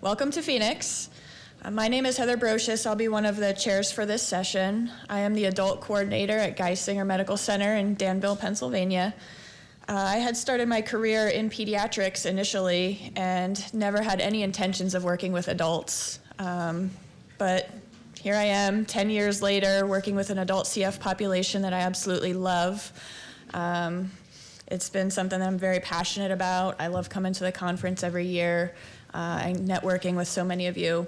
Welcome to Phoenix. My name is Heather Brocious. I'll be one of the chairs for this session. I am the adult coordinator at Geisinger Medical Center in Danville, Pennsylvania. I had started my career in pediatrics initially and never had any intentions of working with adults. But here I am 10 years later working with an adult CF population that I absolutely love. It's been something that I'm very passionate about. I love coming to the conference every year and networking with so many of you.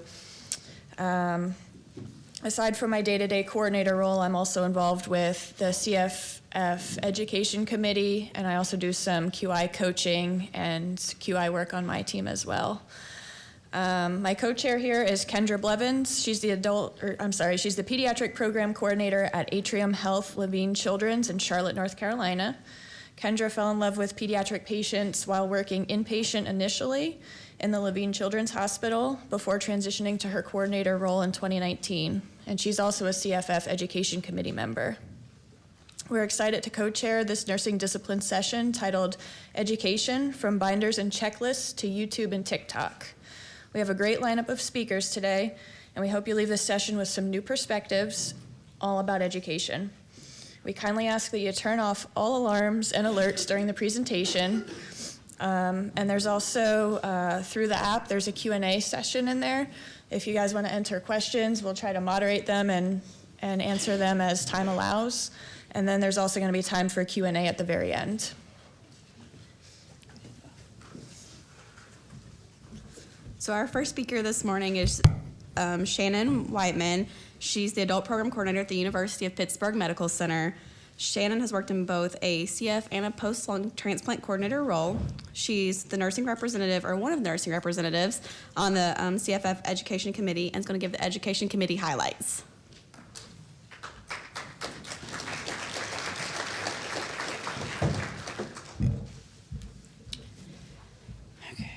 Aside from my day-to-day coordinator role, I'm also involved with the CFF Education Committee, and I also do some QI coaching and QI work on my team as well. My co-chair here is Kendra Blevins. She's the she's the pediatric program coordinator at Atrium Health Levine Children's in Charlotte, North Carolina. Kendra fell in love with pediatric patients while working inpatient initially in the Levine Children's Hospital before transitioning to her coordinator role in 2019. And she's also a CFF Education Committee member. We're excited to co-chair this nursing discipline session titled Education from Binders and Checklists to YouTube and TikTok. We have a great lineup of speakers today, and we hope you leave this session with some new perspectives all about education. We kindly ask that you turn off all alarms and alerts during the presentation. And there's also, through the app, there's a Q&A session in there. If you guys want to enter questions, we'll try to moderate them and answer them as time allows. And then there's also going to be time for Q&A at the very end. So our first speaker this morning is Shannon Whiteman. She's the adult program coordinator at the University of Pittsburgh Medical Center. Shannon has worked in both a CF and a post-lung transplant coordinator role. She's the nursing representative, or one of the nursing representatives, on the CFF Education Committee, and is going to give the Education Committee highlights. Okay.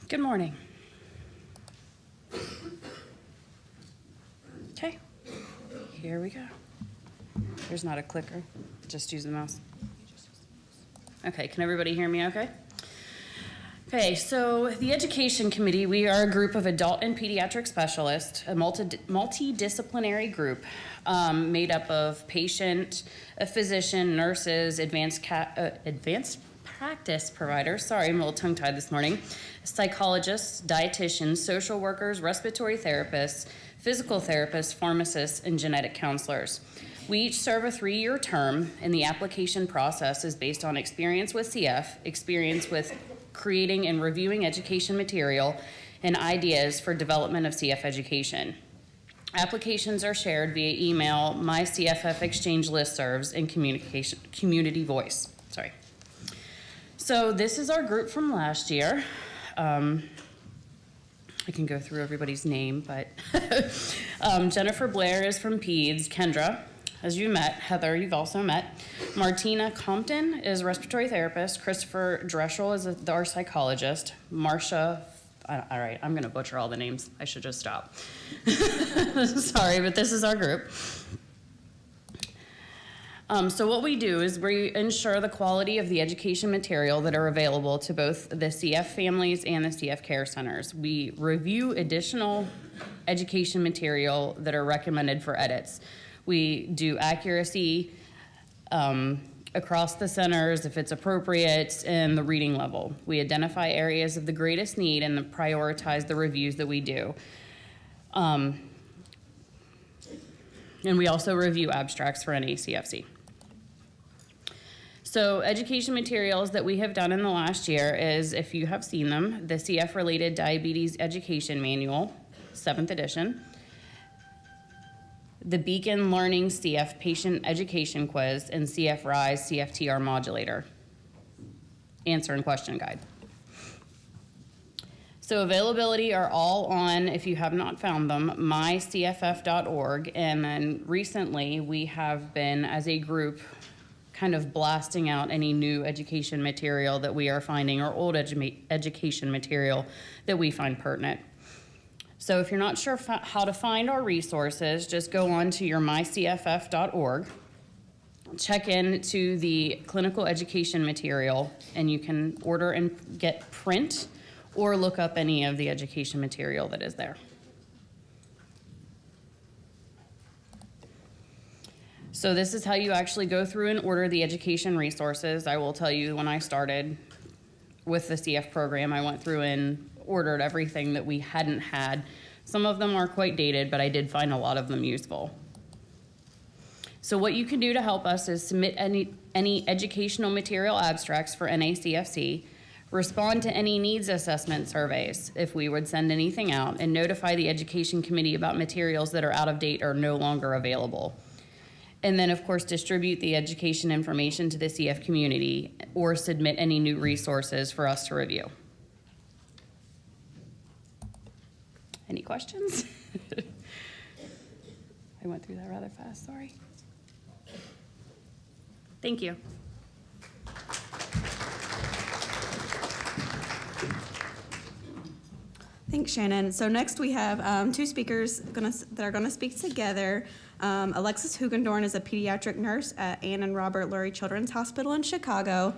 Good morning. Okay, here we go. There's not a clicker, just use the mouse. Okay, can everybody hear me okay? Okay, so the Education Committee, we are a group of adult and pediatric specialists, a multidisciplinary group made up of patient, a physician, nurses, advanced practice providers, sorry, I'm a little tongue-tied this morning, psychologists, dietitians, social workers, respiratory therapists, physical therapists, pharmacists, and genetic counselors. We each serve a 3-year term, and the application process is based on experience with CF, experience with creating and reviewing education material, and ideas for development of CF education. Applications are shared via email, My CFF Exchange listservs, and community voice. Sorry. So this is our group from last year. I can go through everybody's name, but Jennifer Blair is from Peds. Kendra, as you met. Heather, you've also met. Martina Compton is a respiratory therapist. Christopher Dreschel is our psychologist. Marcia, all right, I'm going to butcher all the names. I should just stop. Sorry, but this is our group. So what we do is we ensure the quality of the education material that are available to both the CF families and the CF care centers. We review additional education material that are recommended for edits. We do accuracy across the centers if it's appropriate and the reading level. We identify areas of the greatest need and then prioritize the reviews that we do. And we also review abstracts for NACFC. So education materials that we have done in the last year is, if you have seen them, the CF-related Diabetes Education Manual, 7th edition, the Beacon Learning CF Patient Education Quiz, and CF Rise CFTR Modulator, answer and question guide. So availability are all on, if you have not found them, mycff.org, and then recently we have been, as a group, kind of blasting out any new education material that we are finding, or old education material that we find pertinent. So if you're not sure how to find our resources, just go on to your mycff.org, check in to the clinical education material, and you can order and get print or look up any of the education material that is there. So this is how you actually go through and order the education resources. I will tell you, when I started with the CF program, I went through and ordered everything that we hadn't had. Some of them are quite dated, but I did find a lot of them useful. So what you can do to help us is submit any educational material abstracts for NACFC, respond to any needs assessment surveys if we would send anything out, and notify the education committee about materials that are out of date or no longer available. And then, of course, distribute the education information to the CF community or submit any new resources for us to review. Any questions? I went through that rather fast, sorry. Thank you. Thanks, Shannon. So next we have two speakers that are going to speak together. Alexis Hugendorn is a pediatric nurse at Ann and Robert Lurie Children's Hospital in Chicago.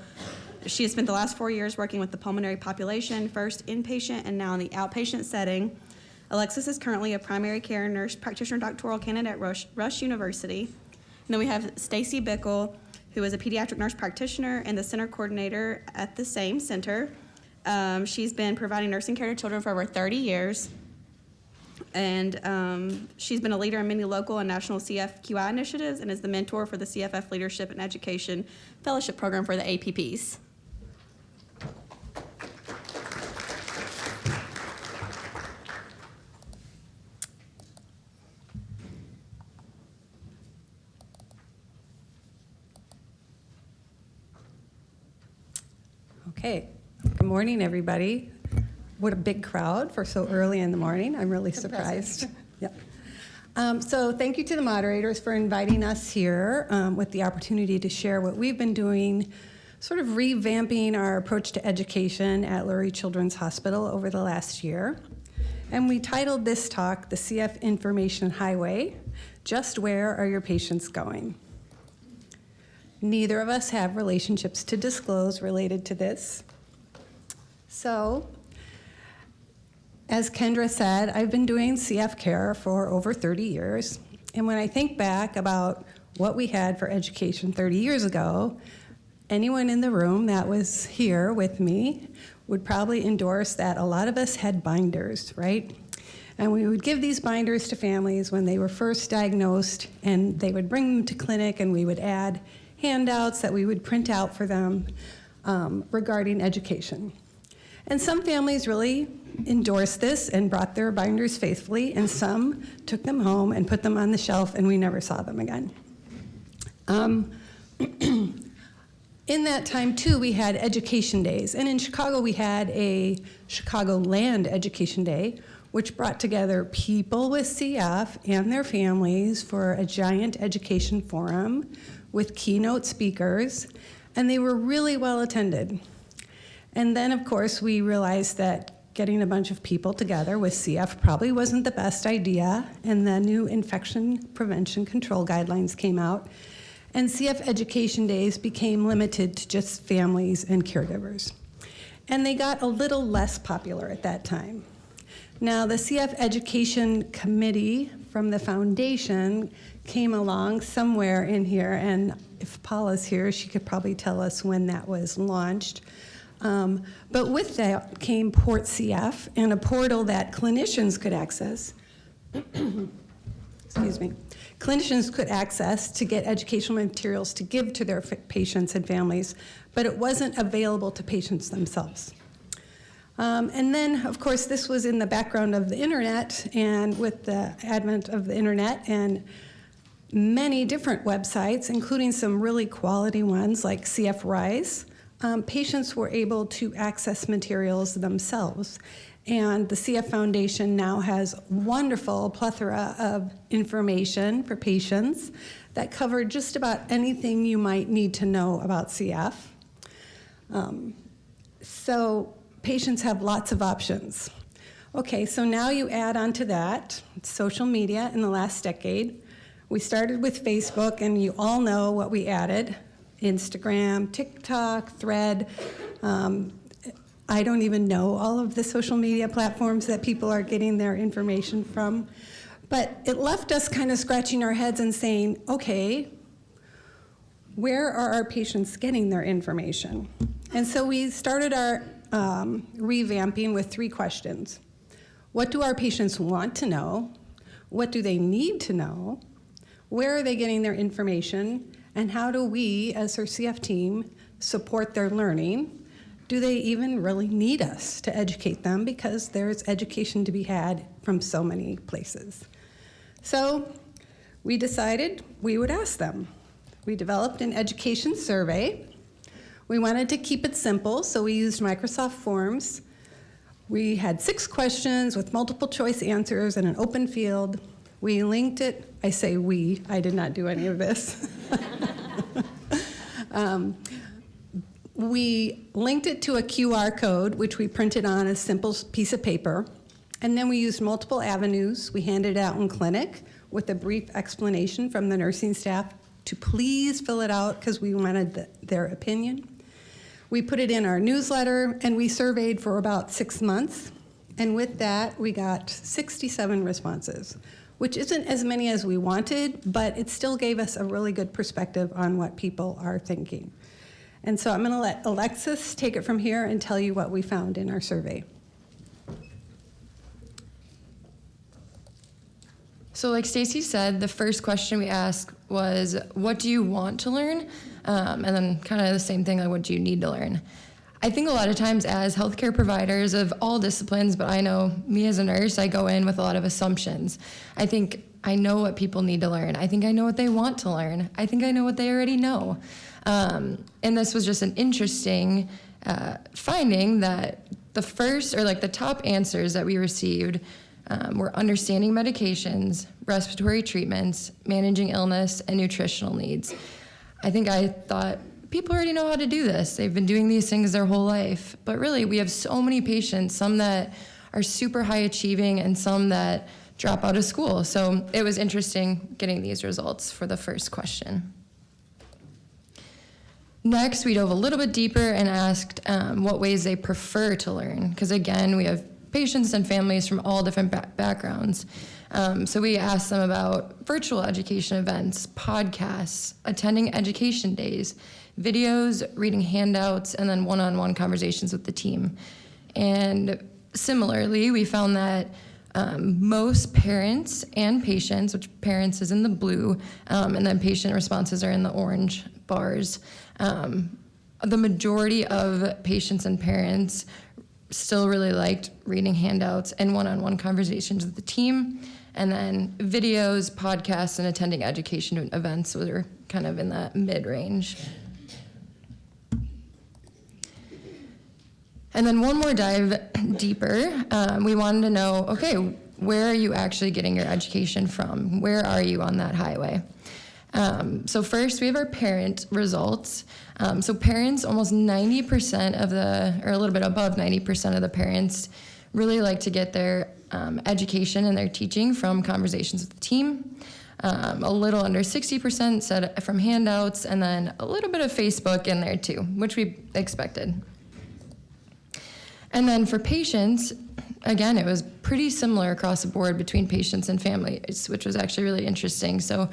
She has spent the last 4 years working with the pulmonary population, first inpatient and now in the outpatient setting. Alexis is currently a primary care nurse practitioner doctoral candidate at Rush University. And then we have Stacy Bickle, who is a pediatric nurse practitioner and the center coordinator at the same center. She's been providing nursing care to children for over 30 years. And she's been a leader in many local and national CFQI initiatives and is the mentor for the CFF Leadership and Education Fellowship Program for the APPs. Okay, good morning, everybody. What a big crowd for so early in the morning. I'm really surprised. Yep. So thank you to the moderators for inviting us here with the opportunity to share what we've been doing, sort of revamping our approach to education at Lurie Children's Hospital over the last year. And we titled this talk, The CF Information Highway, Just Where Are Your Patients Going? Neither of us have relationships to disclose related to this. So, as Kendra said, I've been doing CF care for over 30 years. And when I think back about what we had for education 30 years ago, anyone in the room that was here with me would probably endorse that a lot of us had binders, right? And we would give these binders to families when they were first diagnosed, and they would bring them to clinic, and we would add handouts that we would print out for them regarding education. And some families really endorsed this and brought their binders faithfully, and some took them home and put them on the shelf, and we never saw them again. In that time, too, we had education days. And in Chicago, we had a Chicagoland Education Day, which brought together people with CF and their families for a giant education forum with keynote speakers, and they were really well attended. And then, of course, we realized that getting a bunch of people together with CF probably wasn't the best idea, and the new infection prevention control guidelines came out, and CF education days became limited to just families and caregivers. And they got a little less popular at that time. Now, the CF Education Committee from the foundation came along somewhere in here, and if Paula's here, she could probably tell us when that was launched. But with that came Port CF and a portal that clinicians could access. Excuse me. Clinicians could access to get educational materials to give to their patients and families, but it wasn't available to patients themselves. And then, of course, this was in the background of the internet, and with the advent of the internet and many different websites, including some really quality ones like CF Rise, patients were able to access materials themselves. And the CF Foundation now has wonderful plethora of information for patients that cover just about anything you might need to know about CF. So patients have lots of options. Okay, so now you add on to that social media in the last decade. We started with Facebook, and you all know what we added: Instagram, TikTok, Thread, I don't even know all of the social media platforms that people are getting their information from. But it left us kind of scratching our heads and saying, okay, where are our patients getting their information? And so we started our revamping with 3 questions. What do our patients want to know? What do they need to know? Where are they getting their information? And how do we, as our CF team, support their learning? Do they even really need us to educate them? Because there's education to be had from so many places. So we decided we would ask them. We developed an education survey. We wanted to keep it simple, so we used Microsoft Forms. We had 6 questions with multiple choice answers and an open field. We linked it. I say we, I did not do any of this. We linked it to a QR code, which we printed on a simple piece of paper. And then we used multiple avenues. We handed it out in clinic with a brief explanation from the nursing staff to please fill it out because we wanted their opinion. We put it in our newsletter, and we surveyed for about 6 months. And with that, we got 67 responses, which isn't as many as we wanted, but it still gave us a really good perspective on what people are thinking. And so I'm going to let Alexis take it from here and tell you what we found in our survey. So like Stacy said, the first question we asked was, what do you want to learn? And then kind of the same thing, like what do you need to learn? I think a lot of times as healthcare providers of all disciplines, but I know me as a nurse, I go in with a lot of assumptions. I think I know what people need to learn. I think I know what they want to learn. I think I know what they already know. And this was just an interesting finding that the first, or like the top answers that we received were understanding medications, respiratory treatments, managing illness, and nutritional needs. I thought, people already know how to do this. They've been doing these things their whole life. But really, we have so many patients, some that are super high achieving and some that drop out of school. So it was interesting getting these results for the first question. Next, we dove a little bit deeper and asked what ways they prefer to learn. Because again, we have patients and families from all different backgrounds. So we asked them about virtual education events, podcasts, attending education days, videos, reading handouts, and then one-on-one conversations with the team. And similarly, we found that most parents and patients, which parents is in the blue, and then patient responses are in the orange bars, the majority of patients and parents still really liked reading handouts and one-on-one conversations with the team. And then videos, podcasts, and attending education events were kind of in that mid-range. And then one more dive deeper, we wanted to know, okay, where are you actually getting your education from? Where are you on that highway? So first, we have our parent results. So parents, almost 90% of or a little bit above 90% of the parents really like to get their education and their teaching from conversations with the team. A little under 60% said from handouts, and then a little bit of Facebook in there too, which we expected. And then for patients, again, it was pretty similar across the board between patients and families, which was actually really interesting. So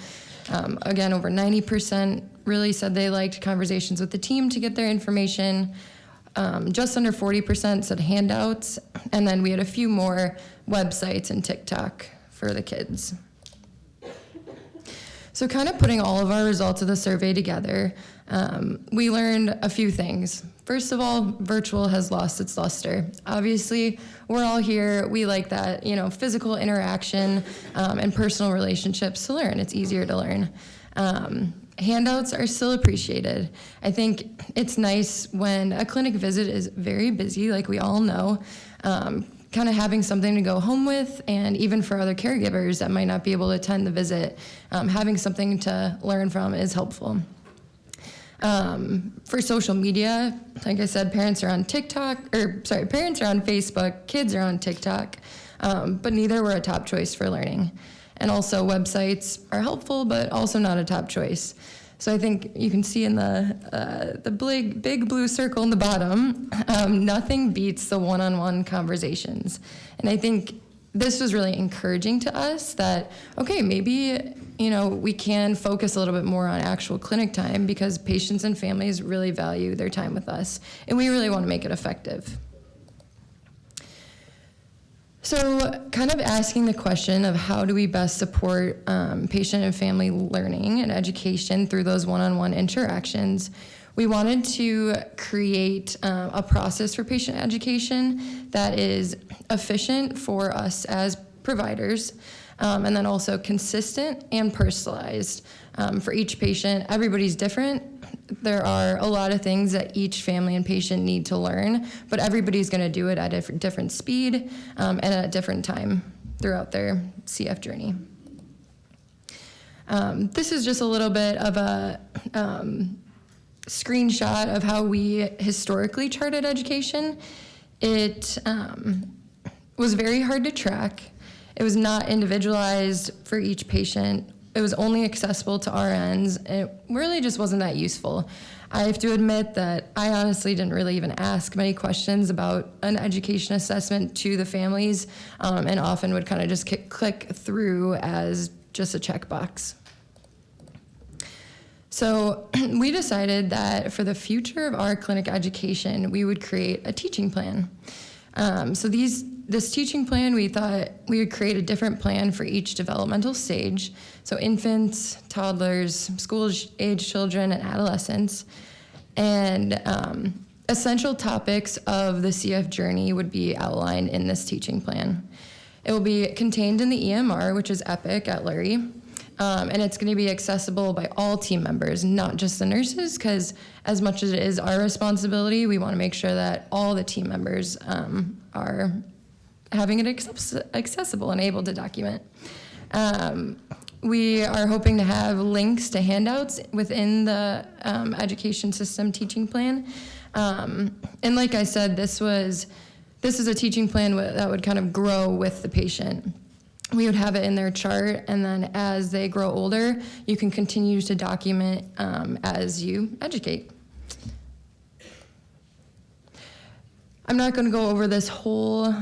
again, over 90% really said they liked conversations with the team to get their information. Just under 40% said handouts. And then we had a few more websites and TikTok for the kids. So kind of putting all of our results of the survey together, we learned a few things. First of all, virtual has lost its luster. Obviously, we're all here. We like that, physical interaction and personal relationships to learn. It's easier to learn. Handouts are still appreciated. I think it's nice when a clinic visit is very busy, like we all know, kind of having something to go home with, and even for other caregivers that might not be able to attend the visit, having something to learn from is helpful. For social media, like I said, parents are on Facebook, kids are on TikTok, but neither were a top choice for learning. And also websites are helpful, but also not a top choice. So I think you can see in the big blue circle in the bottom, nothing beats the one-on-one conversations. And I think this was really encouraging to us that, okay, maybe, we can focus a little bit more on actual clinic time because patients and families really value their time with us, and we really want to make it effective. So kind of asking the question of how do we best support patient and family learning and education through those one-on-one interactions, we wanted to create a process for patient education that is efficient for us as providers, and then also consistent and personalized for each patient. Everybody's different. There are a lot of things that each family and patient need to learn, but everybody's going to do it at a different speed and at a different time throughout their CF journey. This is just a little bit of a screenshot of how we historically charted education. It was very hard to track. It was not individualized for each patient. It was only accessible to RNs, and it really just wasn't that useful. I have to admit that I honestly didn't really even ask many questions about an education assessment to the families, and often would kind of just click through as just a checkbox. So we decided that for the future of our clinic education, we would create a teaching plan. This teaching plan, we thought we would create a different plan for each developmental stage. So infants, toddlers, school-age children, and adolescents. And essential topics of the CF journey would be outlined in this teaching plan. It will be contained in the EMR, which is Epic at Lurie. And it's going to be accessible by all team members, not just the nurses, because as much as it is our responsibility, we want to make sure that all the team members are having it accessible and able to document. We are hoping to have links to handouts within the education system teaching plan. And like I said, this is a teaching plan that would kind of grow with the patient. We would have it in their chart, and then as they grow older, you can continue to document as you educate. I'm not going to go over this whole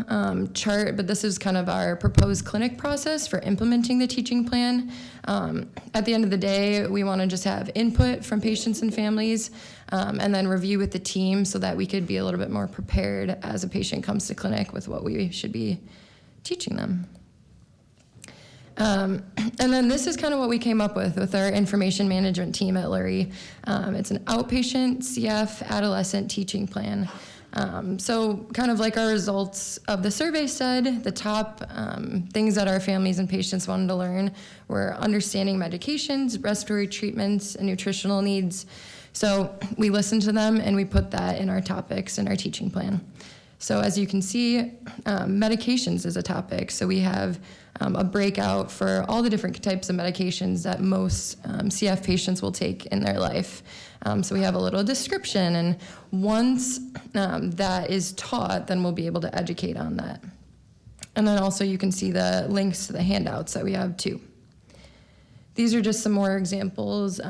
chart, but this is kind of our proposed clinic process for implementing the teaching plan. At the end of the day, we want to just have input from patients and families, and then review with the team so that we could be a little bit more prepared as a patient comes to clinic with what we should be teaching them. And then this is kind of what we came up with our information management team at Lurie. It's an outpatient CF adolescent teaching plan. So kind of like our results of the survey said, the top things that our families and patients wanted to learn were understanding medications, respiratory treatments, and nutritional needs. So we listened to them and we put that in our topics in our teaching plan. So as you can see, medications is a topic. So we have a breakout for all the different types of medications that most CF patients will take in their life. So we have a little description, and once that is taught, then we'll be able to educate on that. And then also you can see the links to the handouts that we have too. These are just some more examples.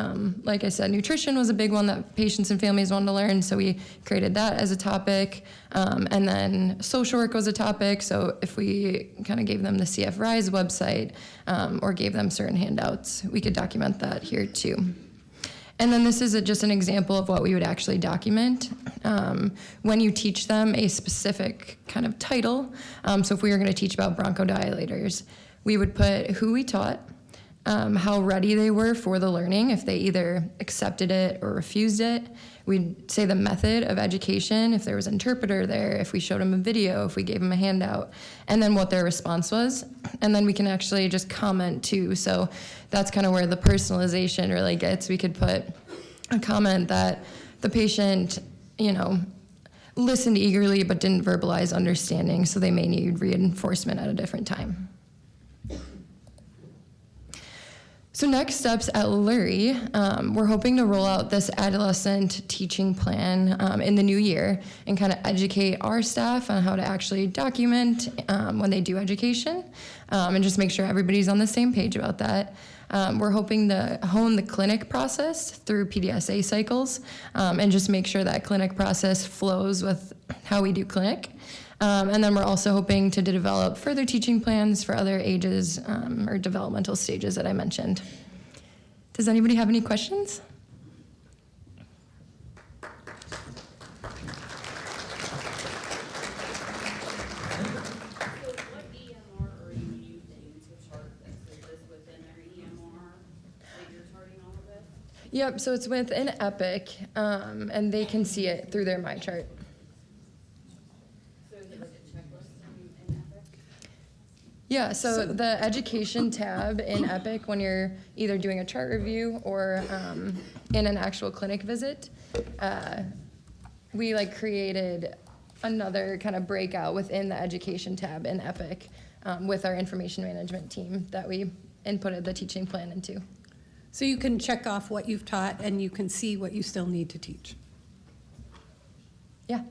Like I said, nutrition was a big one that patients and families wanted to learn, so we created that as a topic. And then social work was a topic, so if we kind of gave them the CF Rise website or gave them certain handouts, we could document that here too. And then this is just an example of what we would actually document when you teach them a specific kind of title. So if we were going to teach about bronchodilators, we would put who we taught, how ready they were for the learning, if they either accepted it or refused it. We'd say the method of education, if there was an interpreter there, if we showed them a video, if we gave them a handout, and then what their response was. And then we can actually just comment too. So that's kind of where the personalization really gets. We could put a comment that the patient, listened eagerly but didn't verbalize understanding, so they may need reinforcement at a different time. So next steps at Lurie, we're hoping to roll out this adolescent teaching plan in the new year and kind of educate our staff on how to actually document when they do education and just make sure everybody's on the same page about that. We're hoping to hone the clinic process through PDSA cycles and just make sure that clinic process flows with how we do clinic. And then we're also hoping to develop further teaching plans for other ages or developmental stages that I mentioned. Does anybody have any questions? Yep, so it's within Epic, and they can see it through their MyChart. Yeah, so the education tab in Epic, when you're either doing a chart review or in an actual clinic visit, we created another kind of breakout within the education tab in Epic with our information management team that we inputted the teaching plan into. So you can check off what you've taught and you can see what you still need to teach. Yeah.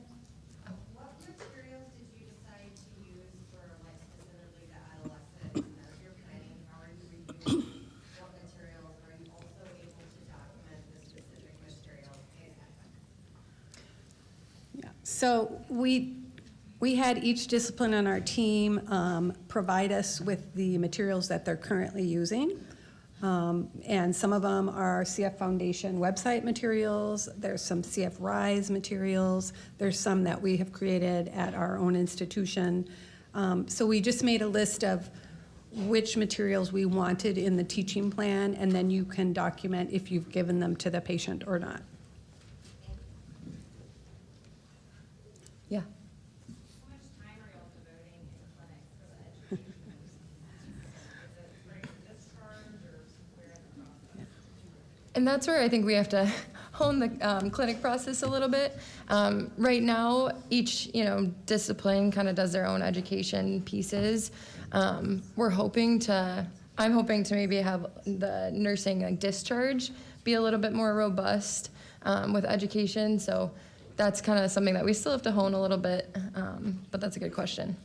What materials did you decide to use for specifically the adolescent as you're planning? How are you reviewing what materials? Are you also able to document the specific materials in Epic? Yeah. So we had each discipline on our team provide us with the materials that they're currently using. And some of them are CF Foundation website materials. There's some CF Rise materials. There's some that we have created at our own institution. So we just made a list of which materials we wanted in the teaching plan, and then you can document if you've given them to the patient or not. Yeah. How much time are you all devoting in clinic for the education? Is it ready to discharge or where in the process? And that's where I think we have to hone the clinic process a little bit. Right now, each discipline kind of does their own education pieces. I'm hoping to maybe have the nursing discharge be a little bit more robust with education. So that's kind of something that we still have to hone a little bit, but that's a good question.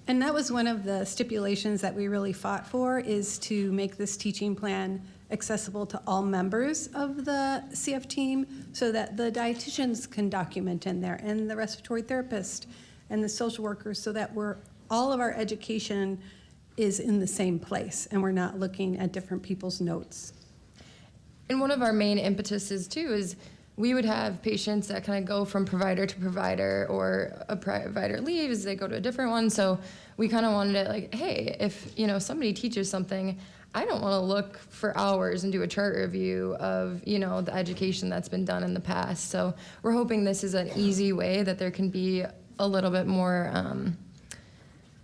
And that was one of the stipulations that we really fought for, is to make this teaching plan accessible to all members of the CF team so that the dietitians can document in there and the respiratory therapist and the social workers, so that all of our education is in the same place and we're not looking at different people's notes. And one of our main impetuses too is we would have patients that kind of go from provider to provider, or a provider leaves, they go to a different one. So we kind of wanted it hey, if somebody teaches something, I don't want to look for hours and do a chart review of the education that's been done in the past. So we're hoping this is an easy way that there can be a little bit more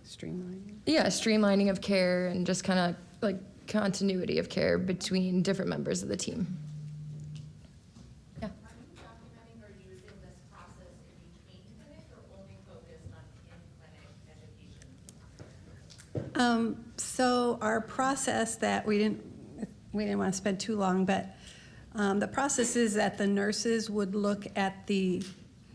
Streamlining. Yeah, streamlining of care and just kind of continuity of care between different members of the team. Yeah. Are you documenting or using this process in between clinic or only focused on in-clinic education? So our process that we didn't want to spend too long, but the process is that the nurses would look at the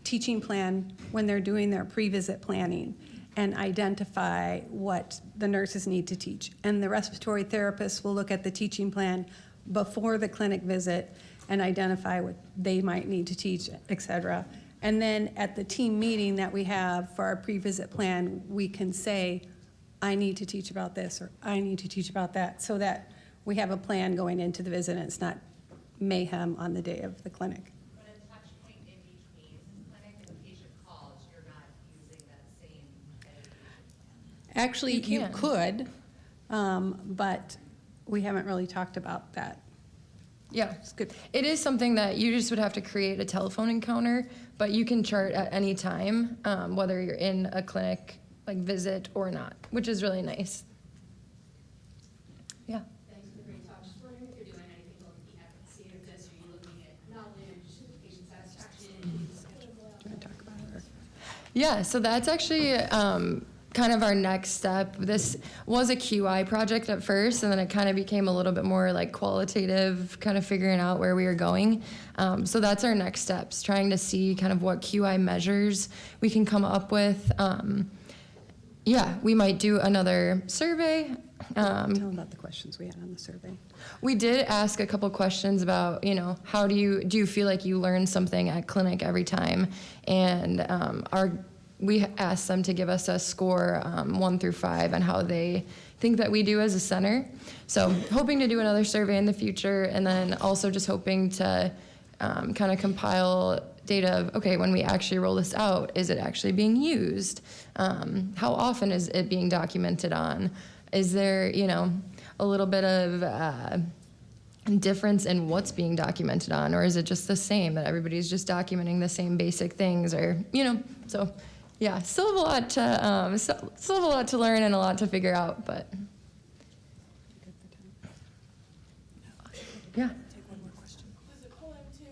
teaching plan when they're doing their pre-visit planning and identify what the nurses need to teach. And the respiratory therapists will look at the teaching plan before the clinic visit and identify what they might need to teach, et cetera. And then at the team meeting that we have for our pre-visit plan, we can say, I need to teach about this, or I need to teach about that, so that we have a plan going into the visit and it's not mayhem on the day of the clinic. But a touch point in between clinic and patient calls, you're not using that same education plan. Actually, You you can. could, but we haven't really talked about that. Yeah, It's good. it is something that you just would have to create a telephone encounter, but you can chart at any time, whether you're in a clinic visit or not, which is really nice. Yeah. Thanks for the great talk. Just wondering if you're doing anything on the efficacy of this. Are you looking at knowledge, patient satisfaction? Want to talk about it? Yeah, so that's actually kind of our next step. This was a QI project at first, and then it kind of became a little bit more like qualitative, kind of figuring out where we were going. So that's our next steps, trying to see kind of what QI measures we can come up with. Yeah, we might do another survey. Tell them about the questions we had on the survey. We did ask a couple questions about, how do you feel like you learn something at clinic every time? And we asked them to give us a score 1 through 5 on how they think that we do as a center. So hoping to do another survey in the future, and then also just hoping to kind of compile data of, okay, when we actually roll this out, is it actually being used? How often is it being documented on? Is there, a little bit of difference in what's being documented on, or is it just the same, that everybody's just documenting the same basic things, or, so yeah, still have a lot to learn and a lot to figure out, but yeah. Does it pull into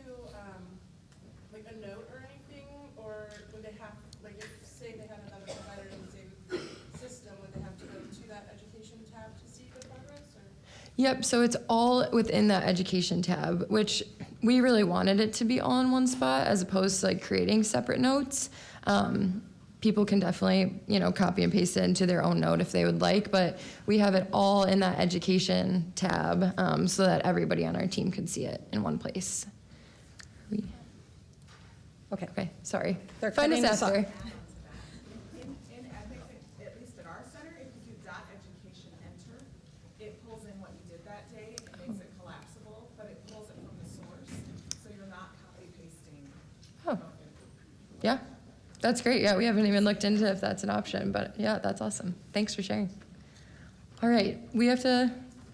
like a note or anything, or would they have, like, if say they had another provider in the same system, would they have to go to that education tab to see the progress? Or? Yep, so it's all within that education tab, which we really wanted it to be all in one spot as opposed to like creating separate notes. People can definitely, copy and paste it into their own note if they would like, but we have it all in that education tab so that everybody on our team can see it in one place. Okay, sorry. They're Find us cutting us after. In ethics, at least at our center, if you do .education enter, it pulls in what you did that day and makes it collapsible, but it pulls it from the source, so you're not copy pasting. Oh, yeah. That's great. Yeah, we haven't even looked into if that's an option, but yeah, that's awesome. Thanks for sharing. All right, we have to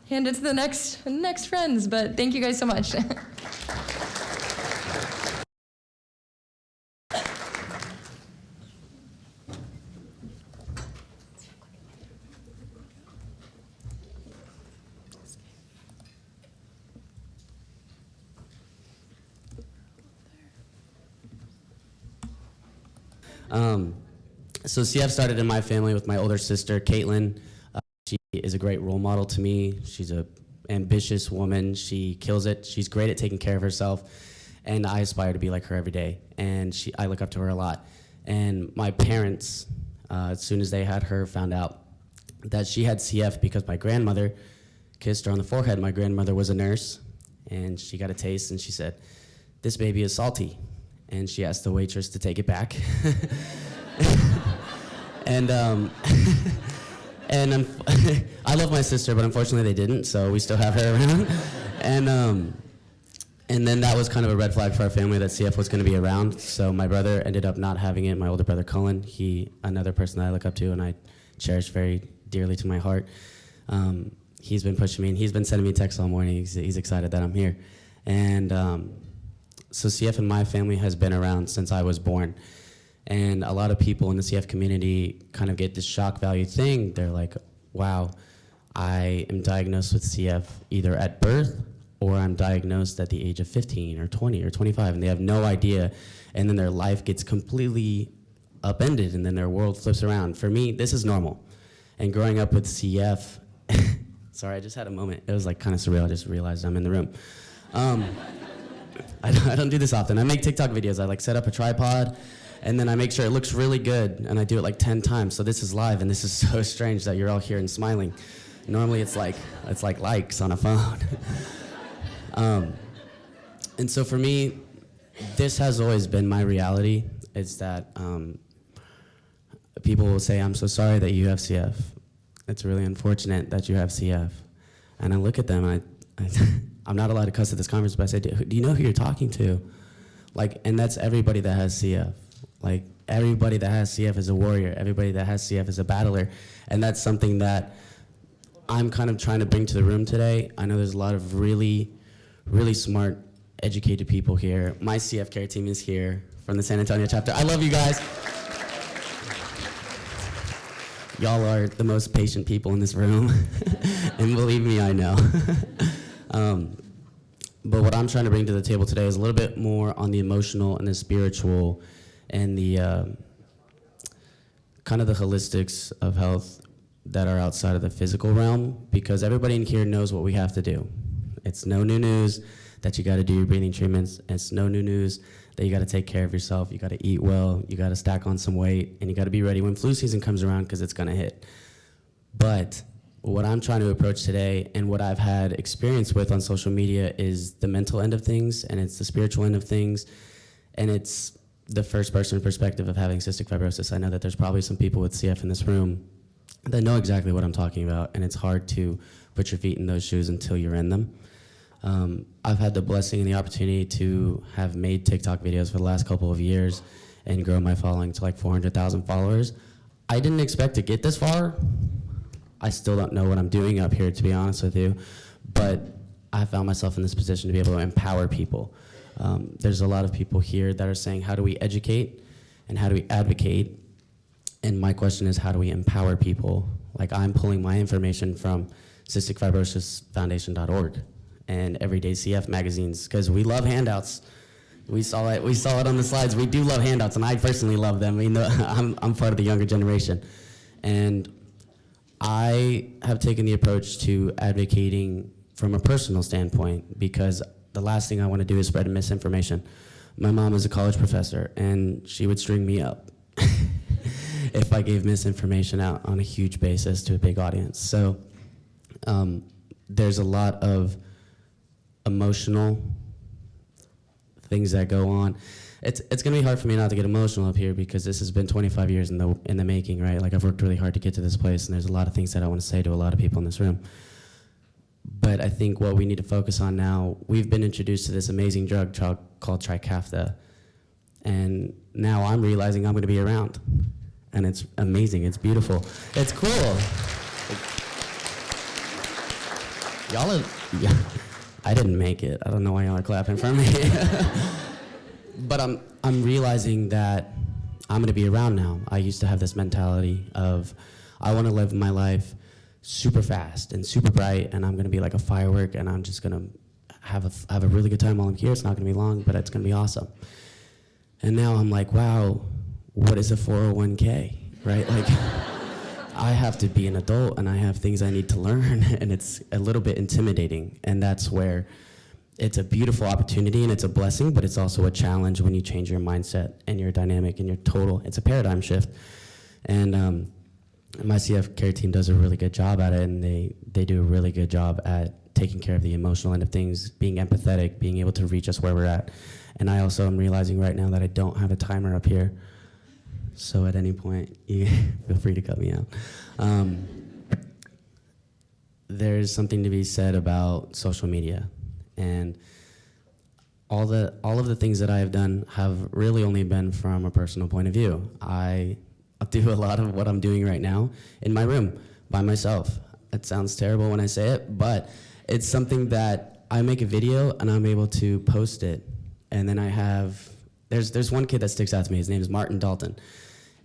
hand it to the next friends, but thank you guys so much. So CF started in my family with my older sister, Caitlin. She is a great role model to me. She's an ambitious woman. She kills it. She's great at taking care of herself, and I aspire to be like her every day. And I look up to her a lot. And my parents, as soon as they had her, found out that she had CF because my grandmother kissed her on the forehead. My grandmother was a nurse, and she got a taste, and she said, "This baby is salty." And she asked the waitress to take it back. And I love my sister, but unfortunately they didn't, so we still have her around. And then that was kind of a red flag for our family that CF was going to be around. So my brother ended up not having it. My older brother Cullen, another person that I look up to and I cherish very dearly to my heart. He's been pushing me, and he's been sending me texts all morning. He's excited that I'm here. And so CF in my family has been around since I was born. And a lot of people in the CF community kind of get this shock value thing. They're like, wow, I am diagnosed with CF either at birth or I'm diagnosed at the age of 15 or 20 or 25, and they have no idea. And then their life gets completely upended, and then their world flips around. For me, this is normal. And growing up with CF, sorry, I just had a moment. It was like kind of surreal. I just realized I'm in the room. I don't do this often. I make TikTok videos. I like set up a tripod, and then I make sure it looks really good, and I do it like 10 times. So this is live, and this is so strange that you're all here and smiling. Normally it's like likes on a phone. And so for me, this has always been my reality. It's that people will say, "I'm so sorry that you have CF. It's really unfortunate that you have CF." And I look at them, and I'm not allowed to cuss at this conference, but I say, "Do you know who you're talking to?" And that's everybody that has CF. Like, everybody that has CF is a warrior. Everybody that has CF is a battler. And that's something that I'm kind of trying to bring to the room today. I know there's a lot of really, really smart, educated people here. My CF care team is here from the San Antonio chapter. I love you guys. Y'all are the most patient people in this room. And believe me, I know. But what I'm trying to bring to the table today is a little bit more on the emotional and the spiritual and the kind of the holistics of health that are outside of the physical realm, because everybody in here knows what we have to do. It's no new news that you got to do your breathing treatments. It's no new news that you got to take care of yourself. You got to eat well. You got to stack on some weight, and you got to be ready when flu season comes around, because it's going to hit. But what I'm trying to approach today, and what I've had experience with on social media, is the mental end of things, and it's the spiritual end of things, and it's the first person perspective of having cystic fibrosis. I know that there's probably some people with CF in this room that know exactly what I'm talking about, and it's hard to put your feet in those shoes until you're in them. I've had the blessing and the opportunity to have made TikTok videos for the last couple of years and grow my following to like 400,000 followers. I didn't expect to get this far. I still don't know what I'm doing up here, to be honest with you, but I found myself in this position to be able to empower people. There's a lot of people here that are saying, how do we educate and how do we advocate? And my question is, how do we empower people? Like, I'm pulling my information from cysticfibrosisfoundation.org and Everyday CF magazines, because we love handouts. We saw it on the slides. We do love handouts, and I personally love them. I'm part of the younger generation. And I have taken the approach to advocating from a personal standpoint, because the last thing I want to do is spread misinformation. My mom is a college professor, and she would string me up if I gave misinformation out on a huge basis to a big audience. So there's a lot of emotional things that go on. It's going to be hard for me not to get emotional up here, because this has been 25 years in the making, right? Like, I've worked really hard to get to this place, and there's a lot of things that I want to say to a lot of people in this room. But I think what we need to focus on now, we've been introduced to this amazing drug called Trikafta, and now I'm realizing I'm going to be around, and it's amazing. It's beautiful. It's cool. Y'all are, yeah, I didn't make it. I don't know why y'all are clapping for me. But I'm realizing that I'm going to be around now. I used to have this mentality of, I want to live my life super fast and super bright, and I'm going to be like a firework, and I'm just going to have a really good time while I'm here. It's not going to be long, but it's going to be awesome. And now I'm like, wow, what is a 401k, right? Like, I have to be an adult, and I have things I need to learn, and it's a little bit intimidating. And that's where it's a beautiful opportunity, and it's a blessing, but it's also a challenge when you change your mindset and your dynamic and your total. It's a paradigm shift. And my CF care team does a really good job at it, and they do a really good job at taking care of the emotional end of things, being empathetic, being able to reach us where we're at. And I also am realizing right now that I don't have a timer up here. So at any point, you feel free to cut me out. There's something to be said about social media. And all of the things that I have done have really only been from a personal point of view. I do a lot of what I'm doing right now in my room by myself. It sounds terrible when I say it, but it's something that I make a video and I'm able to post it. And then there's one kid that sticks out to me. His name is Martin Dalton.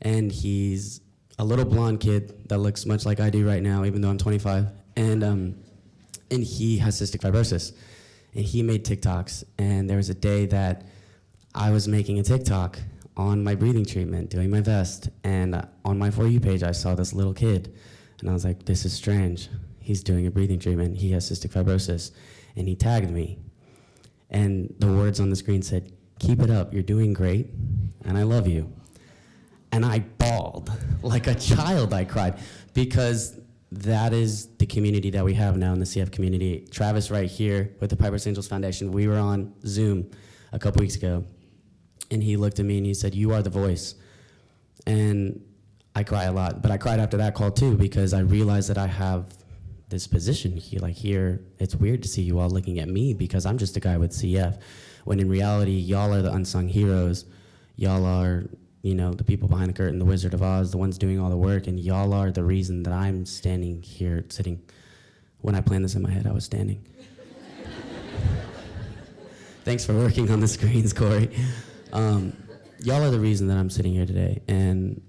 And he's a little blonde kid that looks much like I do right now, even though I'm 25. And he has cystic fibrosis. And he made TikToks. And there was a day that I was making a TikTok on my breathing treatment, doing my vest. And on my For You page, I saw this little kid. And I was like, this is strange. He's doing a breathing treatment. He has cystic fibrosis. And he tagged me. And the words on the screen said, keep it up. You're doing great. And I love you. And I bawled. Like a child, I cried. Because that is the community that we have now in the CF community. Travis right here with the Piper's Angels Foundation, we were on Zoom a couple weeks ago. And he looked at me and he said, you are the voice. And I cry a lot, but I cried after that call too, because I realized that I have this position here. Like here, it's weird to see you all looking at me because I'm just a guy with CF, when in reality, y'all are the unsung heroes. Y'all are, you know, the people behind the curtain, the Wizard of Oz, the ones doing all the work, and y'all are the reason that I'm standing here sitting. When I planned this in my head, I was standing. Thanks for working on the screens, Corey. Y'all are the reason that I'm sitting here today, and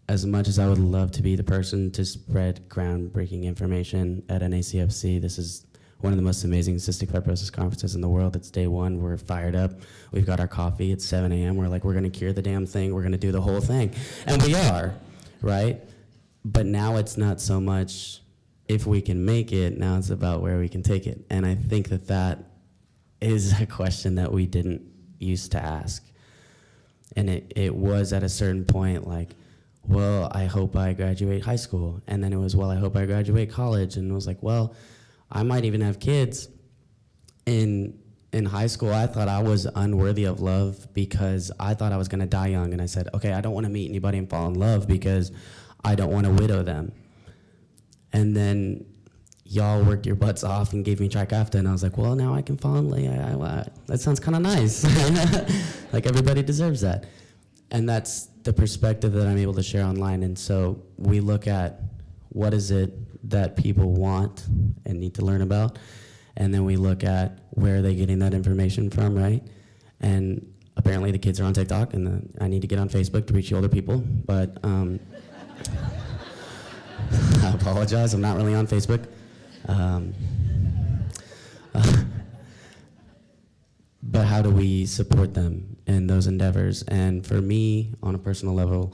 as much as I would love to be the person to spread groundbreaking information at NACFC, this is one of the most amazing cystic fibrosis conferences in the world. It's day one. We're fired up. We've got our coffee. It's 7 a.m. We're like, we're going to cure the damn thing. We're going to do the whole thing. And we are, right? But now it's not so much if we can make it, now it's about where we can take it. And I think that that is a question that we didn't used to ask. And it was at a certain point like, well, I hope I graduate high school. And then it was, well, I hope I graduate college. And it was like, well, I might even have kids. In high school, I thought I was unworthy of love because I thought I was gonna die young. And I said, okay, I don't wanna meet anybody and fall in love because I don't wanna widow them. And then y'all worked your butts off and gave me Trikafta, and I was like, well, now I can fall in love. That sounds kind of nice. Like everybody deserves that. And that's the perspective that I'm able to share online. And so we look at what is it that people want and need to learn about, and then we look at where are they getting that information from, right? And apparently the kids are on TikTok, and I need to get on Facebook to reach the older people, but I apologize, I'm not really on Facebook. But how do we support them in those endeavors? And for me, on a personal level,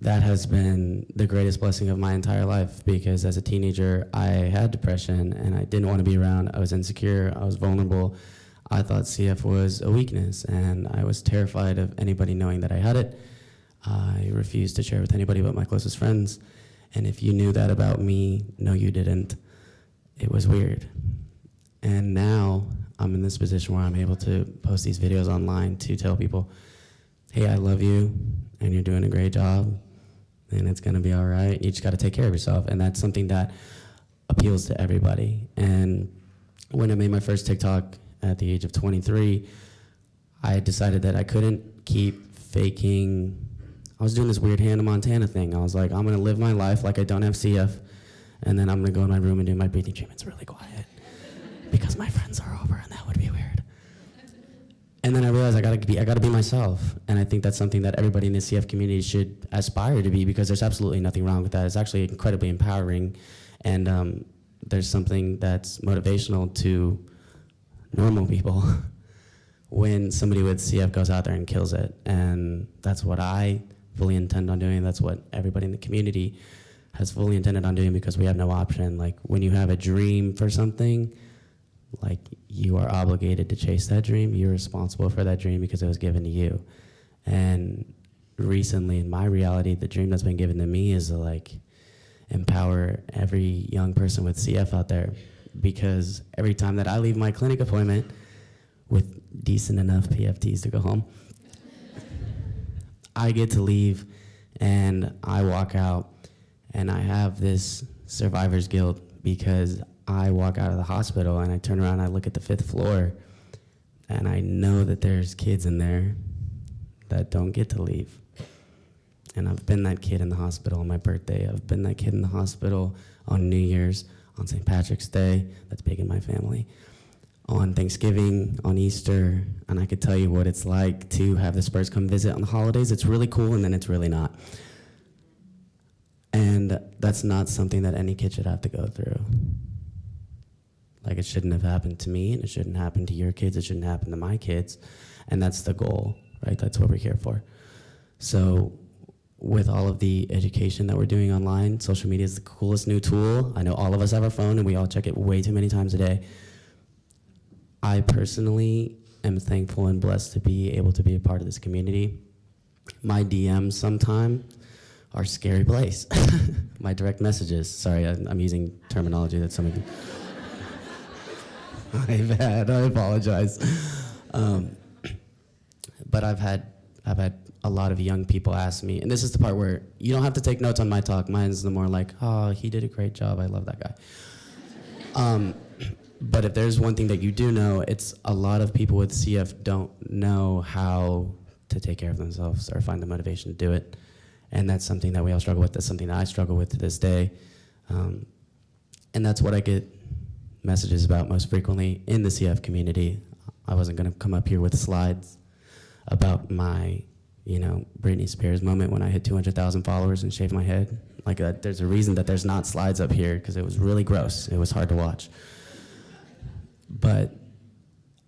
that has been the greatest blessing of my entire life, because as a teenager, I had depression and I didn't want to be around. I was insecure, I was vulnerable. I thought CF was a weakness, and I was terrified of anybody knowing that I had it. I refused to share with anybody but my closest friends. And if you knew that about me, no, you didn't. It was weird. And now I'm in this position where I'm able to post these videos online to tell people, hey, I love you, and you're doing a great job, and it's gonna be all right. You just gotta take care of yourself. And that's something that appeals to everybody. And when I made my first TikTok at the age of 23, I decided that I couldn't keep faking. I was doing this weird Hannah Montana thing. I was like, I'm gonna live my life like I don't have CF, and then I'm gonna go in my room and do my breathing treatments really quiet because my friends are over and that would be weird. And then I realized I gotta be myself. And I think that's something that everybody in the CF community should aspire to be, because there's absolutely nothing wrong with that. It's actually incredibly empowering. And there's something that's motivational to normal people when somebody with CF goes out there and kills it. And that's what I fully intend on doing. That's what everybody in the community has fully intended on doing, because we have no option. Like, when you have a dream for something, like, you are obligated to chase that dream. You're responsible for that dream because it was given to you. And recently, in my reality, the dream that's been given to me is to, like, empower every young person with CF out there. Because every time that I leave my clinic appointment with decent enough PFTs to go home, I get to leave and I walk out and I have this survivor's guilt, because I walk out of the hospital and I turn around and I look at the 5th floor and I know that there's kids in there that don't get to leave. And I've been that kid in the hospital on my birthday. I've been that kid in the hospital on New Year's, on St. Patrick's Day. That's big in my family. On Thanksgiving, on Easter, and I could tell you what it's like to have the Spurs come visit on the holidays. It's really cool, and then it's really not. And that's not something that any kid should have to go through. Like, it shouldn't have happened to me, and it shouldn't happen to your kids. It shouldn't happen to my kids. And that's the goal, right? That's what we're here for. So with all of the education that we're doing online, social media is the coolest new tool. I know all of us have our phone, and we all check it way too many times a day. I personally am thankful and blessed to be able to be a part of this community. My DMs sometimes are a scary place. My direct messages, sorry, I'm using terminology that some of you I've had, I apologize. But I've had a lot of young people ask me, and this is the part where you don't have to take notes on my talk. Mine's the more like, oh, he did a great job, I love that guy. But if there's one thing that you do know, it's a lot of people with CF don't know how to take care of themselves or find the motivation to do it. And that's something that we all struggle with. That's something that I struggle with to this day. And that's what I get messages about most frequently in the CF community. I wasn't gonna come up here with slides about my, Britney Spears moment when I hit 200,000 followers and shaved my head. Like, there's a reason that there's not slides up here, because it was really gross. It was hard to watch. But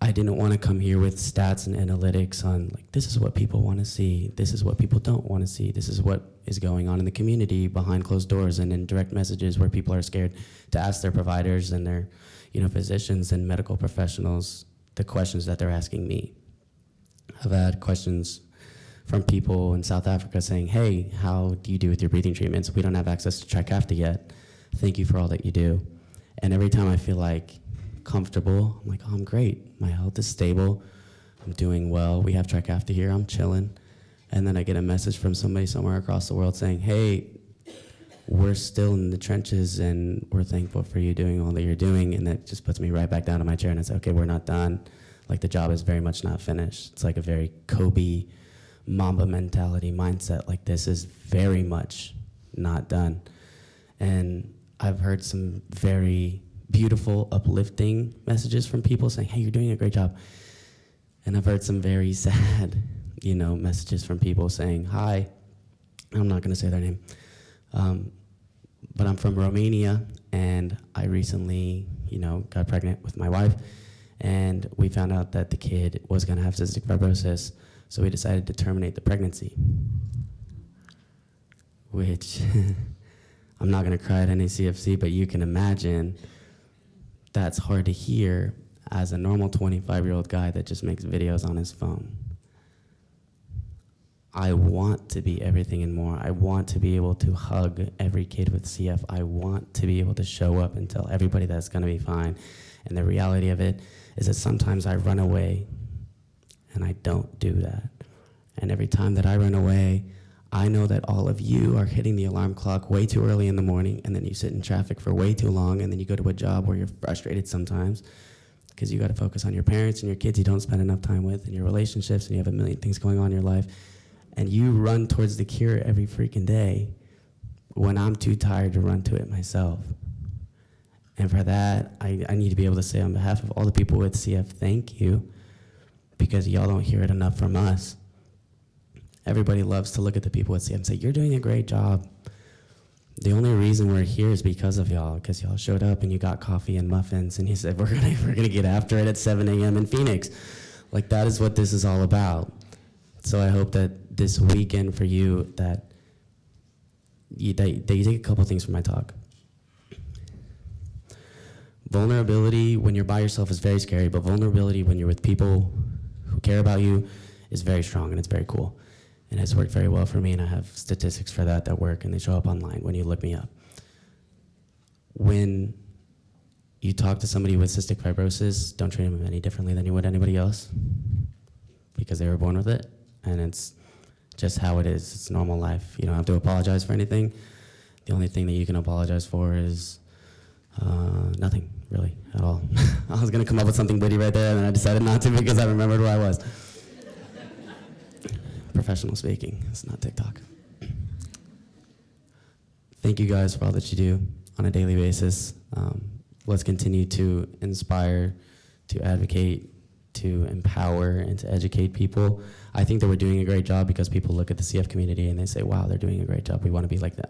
I didn't want to come here with stats and analytics on like, this is what people want to see, this is what people don't want to see, this is what is going on in the community behind closed doors and in direct messages where people are scared to ask their providers and their, physicians and medical professionals the questions that they're asking me. I've had questions from people in South Africa saying, hey, how do you do with your breathing treatments? We don't have access to Trikafta yet. Thank you for all that you do. And every time I feel like comfortable, I'm like, oh, I'm great. My health is stable. I'm doing well. We have Trikafta here. I'm chilling. And then I get a message from somebody somewhere across the world saying, hey, we're still in the trenches and we're thankful for you doing all that you're doing. And that just puts me right back down to my chair and I say, okay, we're not done. Like the job is very much not finished. It's like a very Kobe Mamba mentality mindset. Like this is very much not done. And I've heard some very beautiful, uplifting messages from people saying, hey, you're doing a great job. And I've heard some very sad, messages from people saying, hi, I'm not gonna say their name, but I'm from Romania and I recently, got pregnant with my wife and we found out that the kid was gonna have cystic fibrosis, so we decided to terminate the pregnancy, which I'm not gonna cry at NACFC, but you can imagine that's hard to hear as a normal 25-year-old guy that just makes videos on his phone. I want to be everything and more. I want to be able to hug every kid with CF. I want to be able to show up and tell everybody that's gonna be fine. And the reality of it is that sometimes I run away and I don't do that. And every time that I run away, I know that all of you are hitting the alarm clock way too early in the morning, and then you sit in traffic for way too long, and then you go to a job where you're frustrated sometimes because you got to focus on your parents and your kids you don't spend enough time with, and your relationships, and you have a million things going on in your life, and you run towards the cure every freaking day when I'm too tired to run to it myself. And for that, I need to be able to say on behalf of all the people with CF, thank you, because y'all don't hear it enough from us. Everybody loves to look at the people with CF and say, you're doing a great job. The only reason we're here is because of y'all, because y'all showed up and you got coffee and muffins and you said, we're gonna get after it at 7 a.m. in Phoenix. Like that is what this is all about. So I hope that this weekend for you that you take a couple things from my talk. Vulnerability when you're by yourself is very scary, but vulnerability when you're with people who care about you is very strong and it's very cool. And it's worked very well for me, and I have statistics for that work, and they show up online when you look me up. When you talk to somebody with cystic fibrosis, don't treat them any differently than you would anybody else, because they were born with it, and it's just how it is. It's normal life. You don't have to apologize for anything. The only thing that you can apologize for is nothing, really, at all. I was gonna come up with something witty right there, and then I decided not to because I remembered where I was. Professional speaking, it's not TikTok. Thank you guys for all that you do on a daily basis. Let's continue to inspire, to advocate, to empower, and to educate people. I think that we're doing a great job because people look at the CF community and they say, wow, they're doing a great job. We want to be like them.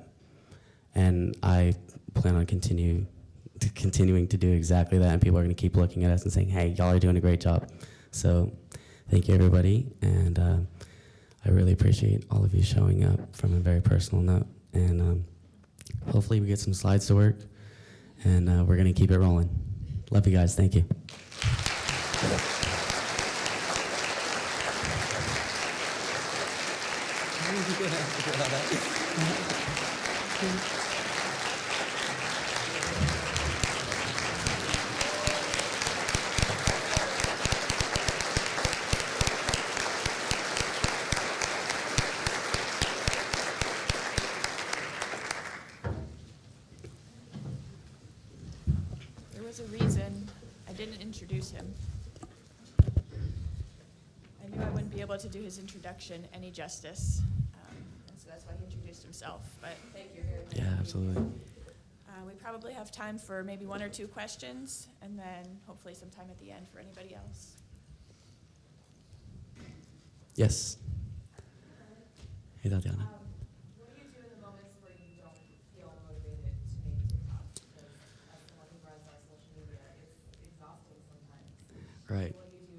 And I plan on continuing to do exactly that, and people are going to keep looking at us and saying, hey, y'all are doing a great job. So thank you, everybody, and I really appreciate all of you showing up from a very personal note. And hopefully we get some slides to work, and we're going to keep it rolling. Love you guys. Thank you. There was a reason I didn't introduce him. I knew I wouldn't be able to do his introduction any justice, and so that's why he introduced himself. But thank you very much. Yeah, absolutely. We probably have time for maybe 1 or 2 questions, and then hopefully some time at the end for anybody else. Yes. Hey, Tatiana. What do you do in the moments where you don't feel motivated to make TikToks? Because as someone who runs on social media, it's exhausting sometimes. Right. What do you do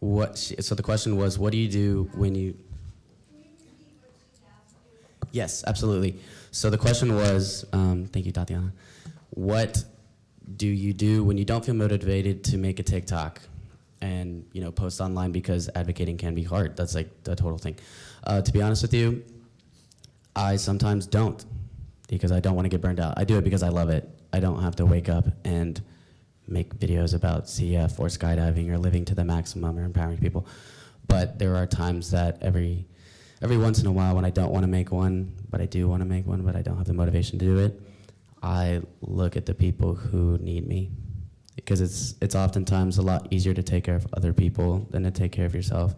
So the question was, what do you do when you? Yes, absolutely. So the question was, thank you, Tatiana. What do you do when you don't feel motivated to make a TikTok and post online, because advocating can be hard? That's like the total thing. To be honest with you, I sometimes don't, because I don't want to get burned out. I do it because I love it. I don't have to wake up and make videos about CF or skydiving or living to the maximum or empowering people. But there are times that every once in a while when I don't want to make one, but I do want to make one, but I don't have the motivation to do it, I look at the people who need me, because it's oftentimes a lot easier to take care of other people than to take care of yourself.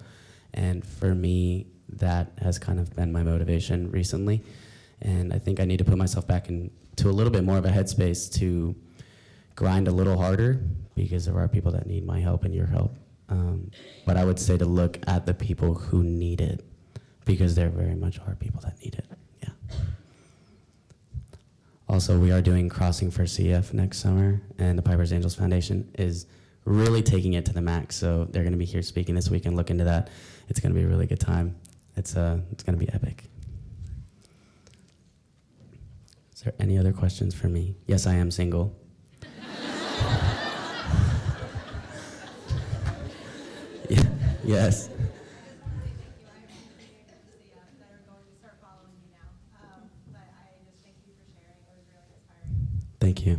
And for me, that has kind of been my motivation recently. And I think I need to put myself back into a little bit more of a headspace to grind a little harder, because there are people that need my help and your help. But I would say to look at the people who need it, because there very much are people that need it. Yeah. Also, we are doing Crossing for CF next summer, and the Piper's Angels Foundation is really taking it to the max. So they're going to be here speaking this week, and look into that. It's going to be a really good time. It's going to be epic. Is there any other questions for me? Yes, I am single. Yeah, yes. Thank you.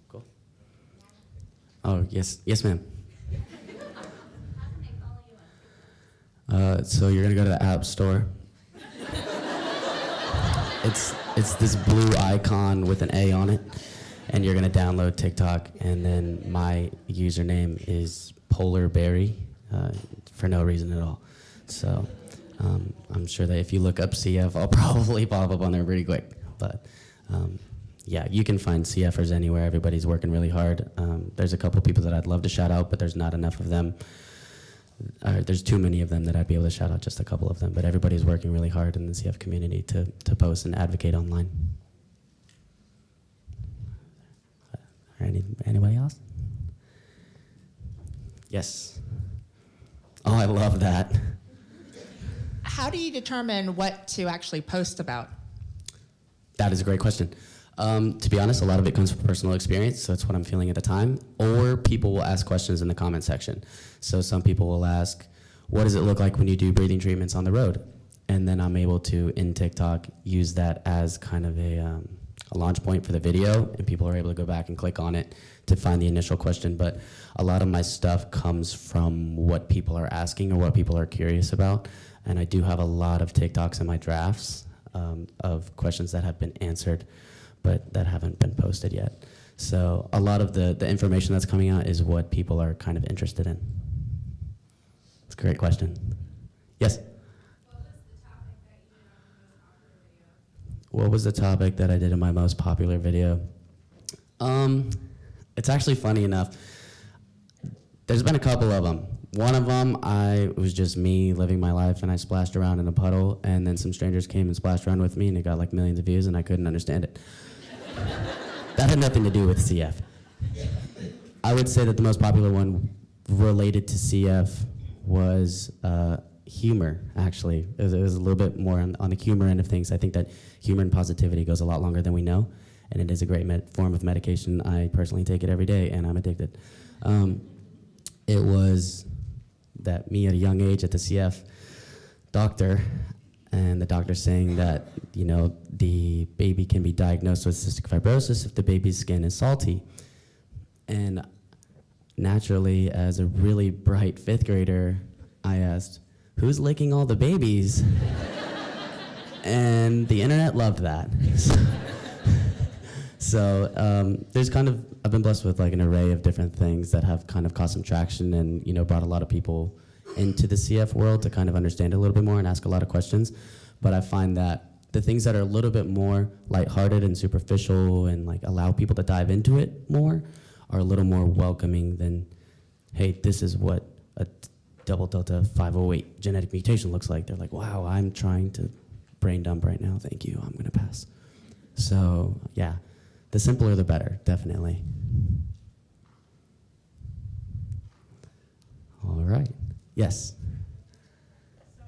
Cool. Oh, yes, ma'am. So you're gonna go to the App Store. It's this blue icon with an A on it, and you're gonna download TikTok, and then my username is Polarberry, for no reason at all. So I'm sure that if you look up CF, I'll probably pop up on there pretty quick. But yeah, you can find CFers anywhere. Everybody's working really hard. There's a couple people that I'd love to shout out, but there's not enough of them. There's too many of them that I'd be able to shout out just a couple of them. But everybody's working really hard in the CF community to post and advocate online. Anybody else? Yes. Oh, I love that. How do you determine what to actually post about? That is a great question. To be honest, a lot of it comes from personal experience, so it's what I'm feeling at the time. Or people will ask questions in the comment section. So some people will ask, what does it look like when you do breathing treatments on the road? And then I'm able to, in TikTok, use that as kind of a launch point for the video, and people are able to go back and click on it to find the initial question. But a lot of my stuff comes from what people are asking or what people are curious about. And I do have a lot of TikToks in my drafts of questions that have been answered, but that haven't been posted yet. So a lot of the information that's coming out is what people are kind of interested in. It's a great question. Yes? What was the topic that I did in my most popular video? It's actually funny enough. There's been a couple of them. One of them, it was just me living my life, and I splashed around in a puddle, and then some strangers came and splashed around with me, and it got like millions of views, and I couldn't understand it. That had nothing to do with CF. I would say that the most popular one related to CF was humor, actually. It was a little bit more on the humor end of things. I think that humor and positivity goes a lot longer than we know, and it is a great form of medication. I personally take it every day, and I'm addicted. It was that me at a young age at the CF doctor, and the doctor saying that, the baby can be diagnosed with cystic fibrosis if the baby's skin is salty. And naturally, as a really bright 5th grader, I asked, who's licking all the babies? And the internet loved that. So I've been blessed with like an array of different things that have kind of caused some traction and, brought a lot of people into the CF world to kind of understand it a little bit more and ask a lot of questions. But I find that the things that are a little bit more lighthearted and superficial and like allow people to dive into it more are a little more welcoming than, hey, this is what a double delta 508 genetic mutation looks like. They're like, wow, I'm trying to brain dump right now. Thank you, I'm gonna pass. So yeah, the simpler the better, definitely. All right. Yes. So,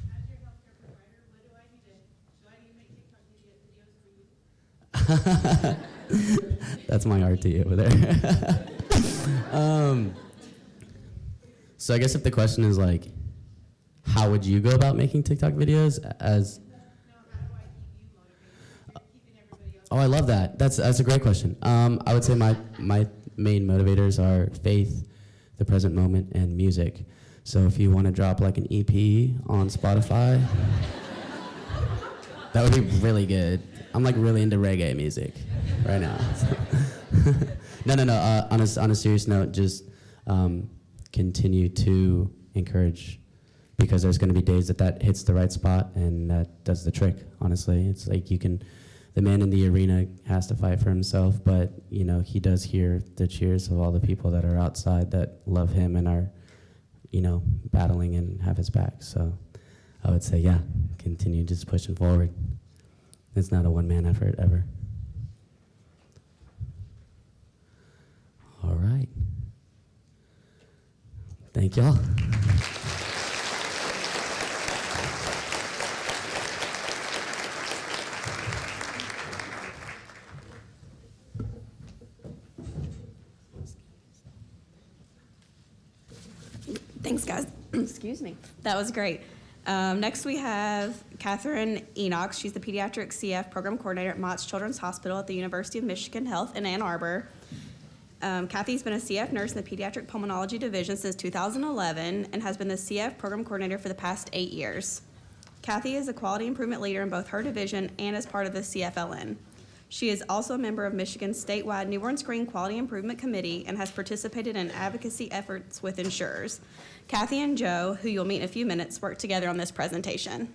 as your healthcare provider, what do I need to make TikTok videos for you? That's my RT over there. So I guess if the question is like, how would you go about making TikTok videos as? No, how do I keep you motivated? Keeping everybody else. Oh, I love that. That's a great question. I would say my main motivators are faith, the present moment, and music. So if you want to drop like an EP on Spotify, that would be really good. I'm like really into reggae music right now. No. On a serious note, just continue to encourage, because there's going to be days that hits the right spot and that does the trick. Honestly, it's like the man in the arena has to fight for himself, but he does hear the cheers of all the people that are outside that love him and are, battling and have his back. So I would say, yeah, continue just pushing forward. It's not a one-man effort ever. All right. Thank y'all. Thanks, guys. Excuse me. That was great. Next, we have Catherine Enoch. She's the Pediatric CF Program Coordinator at Mott's Children's Hospital at the University of Michigan Health in Ann Arbor. Kathy's been a CF nurse in the Pediatric Pulmonology Division since 2011 and has been the CF Program Coordinator for the past 8 years. Kathy is a quality improvement leader in both her division and as part of the CFLN. She is also a member of Michigan's statewide Newborn Screen Quality Improvement Committee and has participated in advocacy efforts with insurers. Kathy and Joe, who you'll meet in a few minutes, work together on this presentation.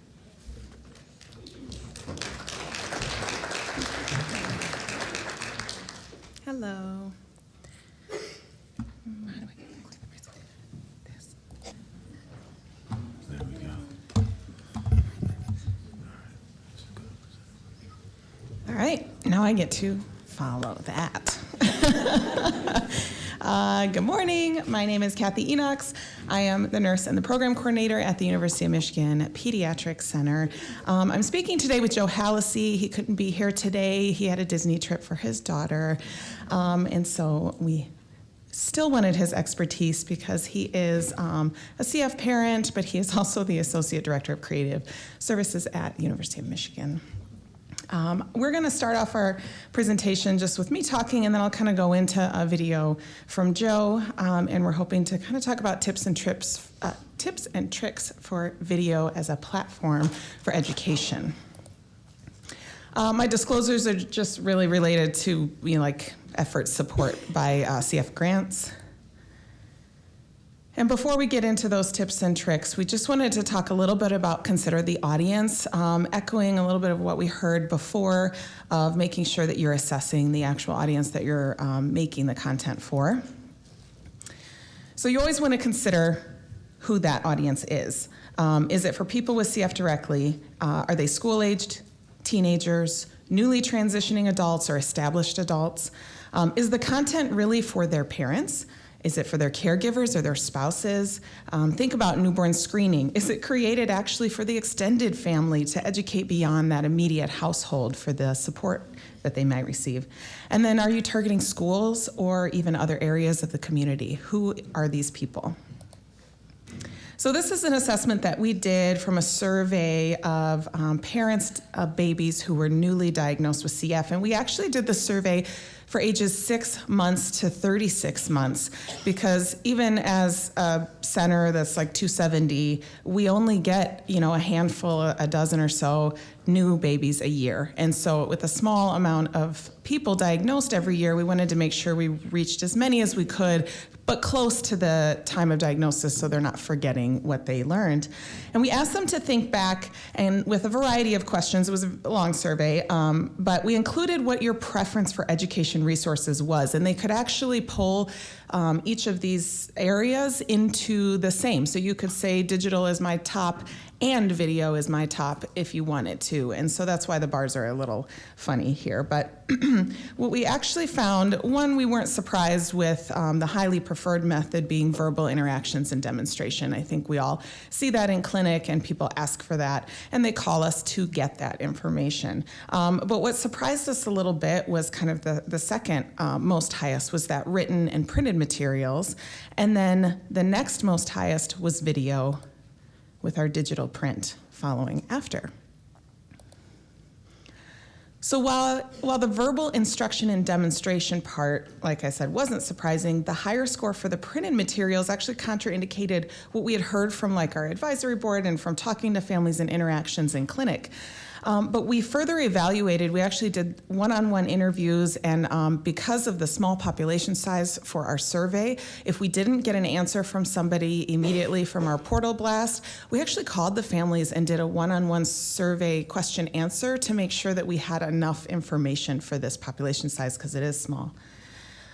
Hello. All right, now I get to follow that. Good morning. My name is Kathy Enox. I am the nurse and the program coordinator at the University of Michigan Pediatric Center. I'm speaking today with Joe Hallisey. He couldn't be here today. He had a Disney trip for his daughter. And so we still wanted his expertise because he is a CF parent, but he is also the Associate Director of Creative Services at the University of Michigan. We're going to start off our presentation just with me talking, and then I'll kind of go into a video from Joe, and we're hoping to kind of talk about tips and tricks for video as a platform for education. My disclosures are just really related to like effort support by CF grants. And before we get into those tips and tricks, we just wanted to talk a little bit about consider the audience, echoing a little bit of what we heard before of making sure that you're assessing the actual audience that you're making the content for. So you always want to consider who that audience is. Is it for people with CF directly? Are they school-aged, teenagers, newly transitioning adults, or established adults? Is the content really for their parents? Is it for their caregivers or their spouses? Think about newborn screening. Is it created actually for the extended family to educate beyond that immediate household for the support that they might receive? And then are you targeting schools or even other areas of the community? Who are these people? So this is an assessment that we did from a survey of parents of babies who were newly diagnosed with CF. And we actually did the survey for ages 6 months to 36 months, because even as a center that's like 270, we only get, a handful, a dozen or so new babies a year. And so with a small amount of people diagnosed every year, we wanted to make sure we reached as many as we could, but close to the time of diagnosis so they're not forgetting what they learned. And we asked them to think back, and with a variety of questions. It was a long survey, but we included what your preference for education resources was, and they could actually pull each of these areas into the same. So you could say digital is my top and video is my top if you want it to. And so that's why the bars are a little funny here. But what we actually found, one, we weren't surprised with the highly preferred method being verbal interactions and demonstration. I think we all see that in clinic and people ask for that and they call us to get that information. But what surprised us a little bit was kind of the second most highest was that written and printed materials. And then the next most highest was video, with our digital print following after. So while the verbal instruction and demonstration part, like I said, wasn't surprising, the higher score for the printed materials actually contraindicated what we had heard from like our advisory board and from talking to families and interactions in clinic. But we further evaluated, we actually did one-on-one interviews, and because of the small population size for our survey, if we didn't get an answer from somebody immediately from our portal blast, we actually called the families and did a one-on-one survey question answer to make sure that we had enough information for this population size because it is small.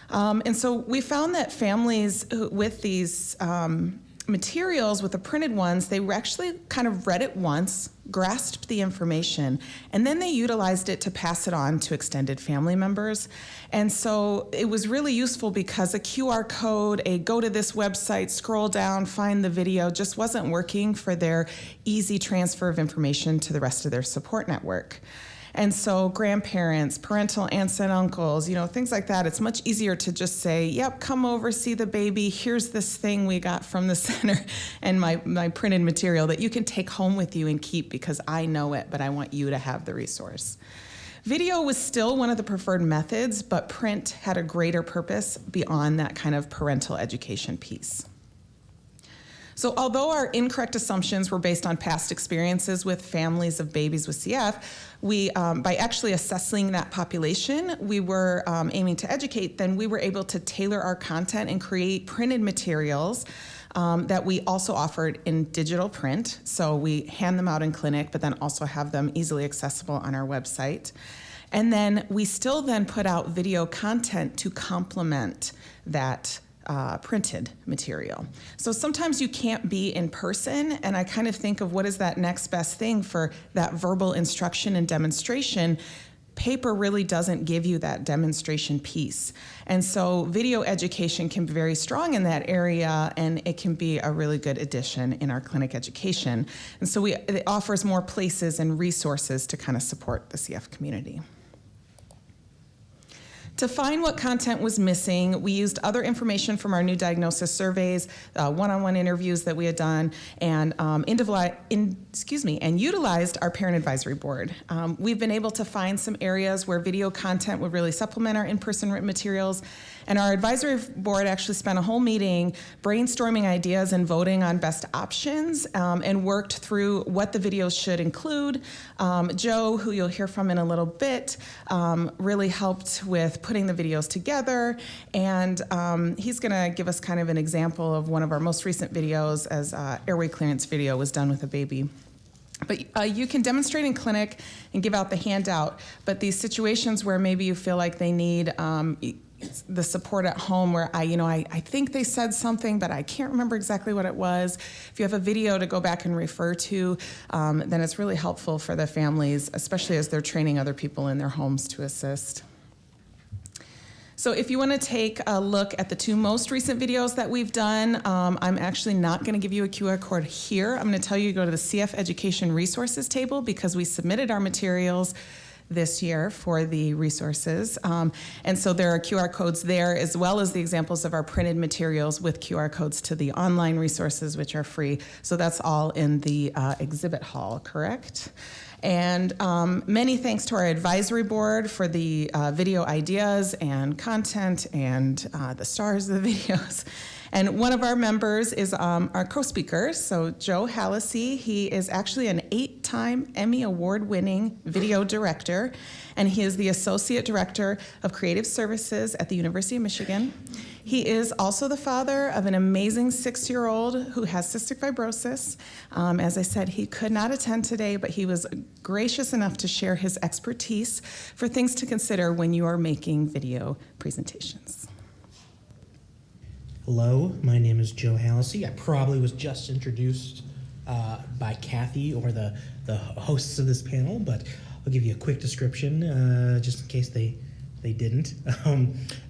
And so we found that families with these materials, with the printed ones, they actually kind of read it once, grasped the information, and then they utilized it to pass it on to extended family members. And so it was really useful because a QR code, a go to this website, scroll down, find the video, just wasn't working for their easy transfer of information to the rest of their support network. And so grandparents, parental aunts and uncles, things like that, it's much easier to just say, yep, come over, see the baby, here's this thing we got from the center and my printed material that you can take home with you and keep because I know it, but I want you to have the resource. Video was still one of the preferred methods, but print had a greater purpose beyond that kind of parental education piece. So although our incorrect assumptions were based on past experiences with families of babies with CF, we, by actually assessing that population, we were aiming to educate, then we were able to tailor our content and create printed materials that we also offered in digital print. So we hand them out in clinic, but then also have them easily accessible on our website. And then we still then put out video content to complement that printed material. So sometimes you can't be in person, and I kind of think of what is that next best thing for that verbal instruction and demonstration. Paper really doesn't give you that demonstration piece. And so video education can be very strong in that area, and it can be a really good addition in our clinic education. And so it offers more places and resources to kind of support the CF community. To find what content was missing, we used other information from our new diagnosis surveys, one-on-one interviews that we had done, and utilized our parent advisory board. We've been able to find some areas where video content would really supplement our in-person written materials, and our advisory board actually spent a whole meeting brainstorming ideas and voting on best options, and worked through what the videos should include. Joe, who you'll hear from in a little bit, really helped with putting the videos together, and he's going to give us kind of an example of one of our most recent videos as airway clearance video was done with a baby. But you can demonstrate in clinic and give out the handout, but these situations where maybe you feel like they need the support at home where I think they said something, but I can't remember exactly what it was. If you have a video to go back and refer to, then it's really helpful for the families, especially as they're training other people in their homes to assist. So if you want to take a look at the two most recent videos that we've done, I'm actually not going to give you a QR code here. I'm going to tell you to go to the CF Education Resources table because we submitted our materials this year for the resources. And so there are QR codes there as well as the examples of our printed materials with QR codes to the online resources, which are free. So that's all in the exhibit hall, correct? And many thanks to our advisory board for the video ideas and content and the stars of the videos. And one of our members is our co-speaker, so Joe Hallisey. He is actually an 8-time Emmy Award-winning video director, and he is the Associate Director of Creative Services at the University of Michigan. He is also the father of an amazing 6-year-old who has cystic fibrosis. As I said, he could not attend today, but he was gracious enough to share his expertise for things to consider when you are making video presentations. Hello, my name is Joe Hallisey. I probably was just introduced by Kathy or the hosts of this panel, but I'll give you a quick description just in case they didn't.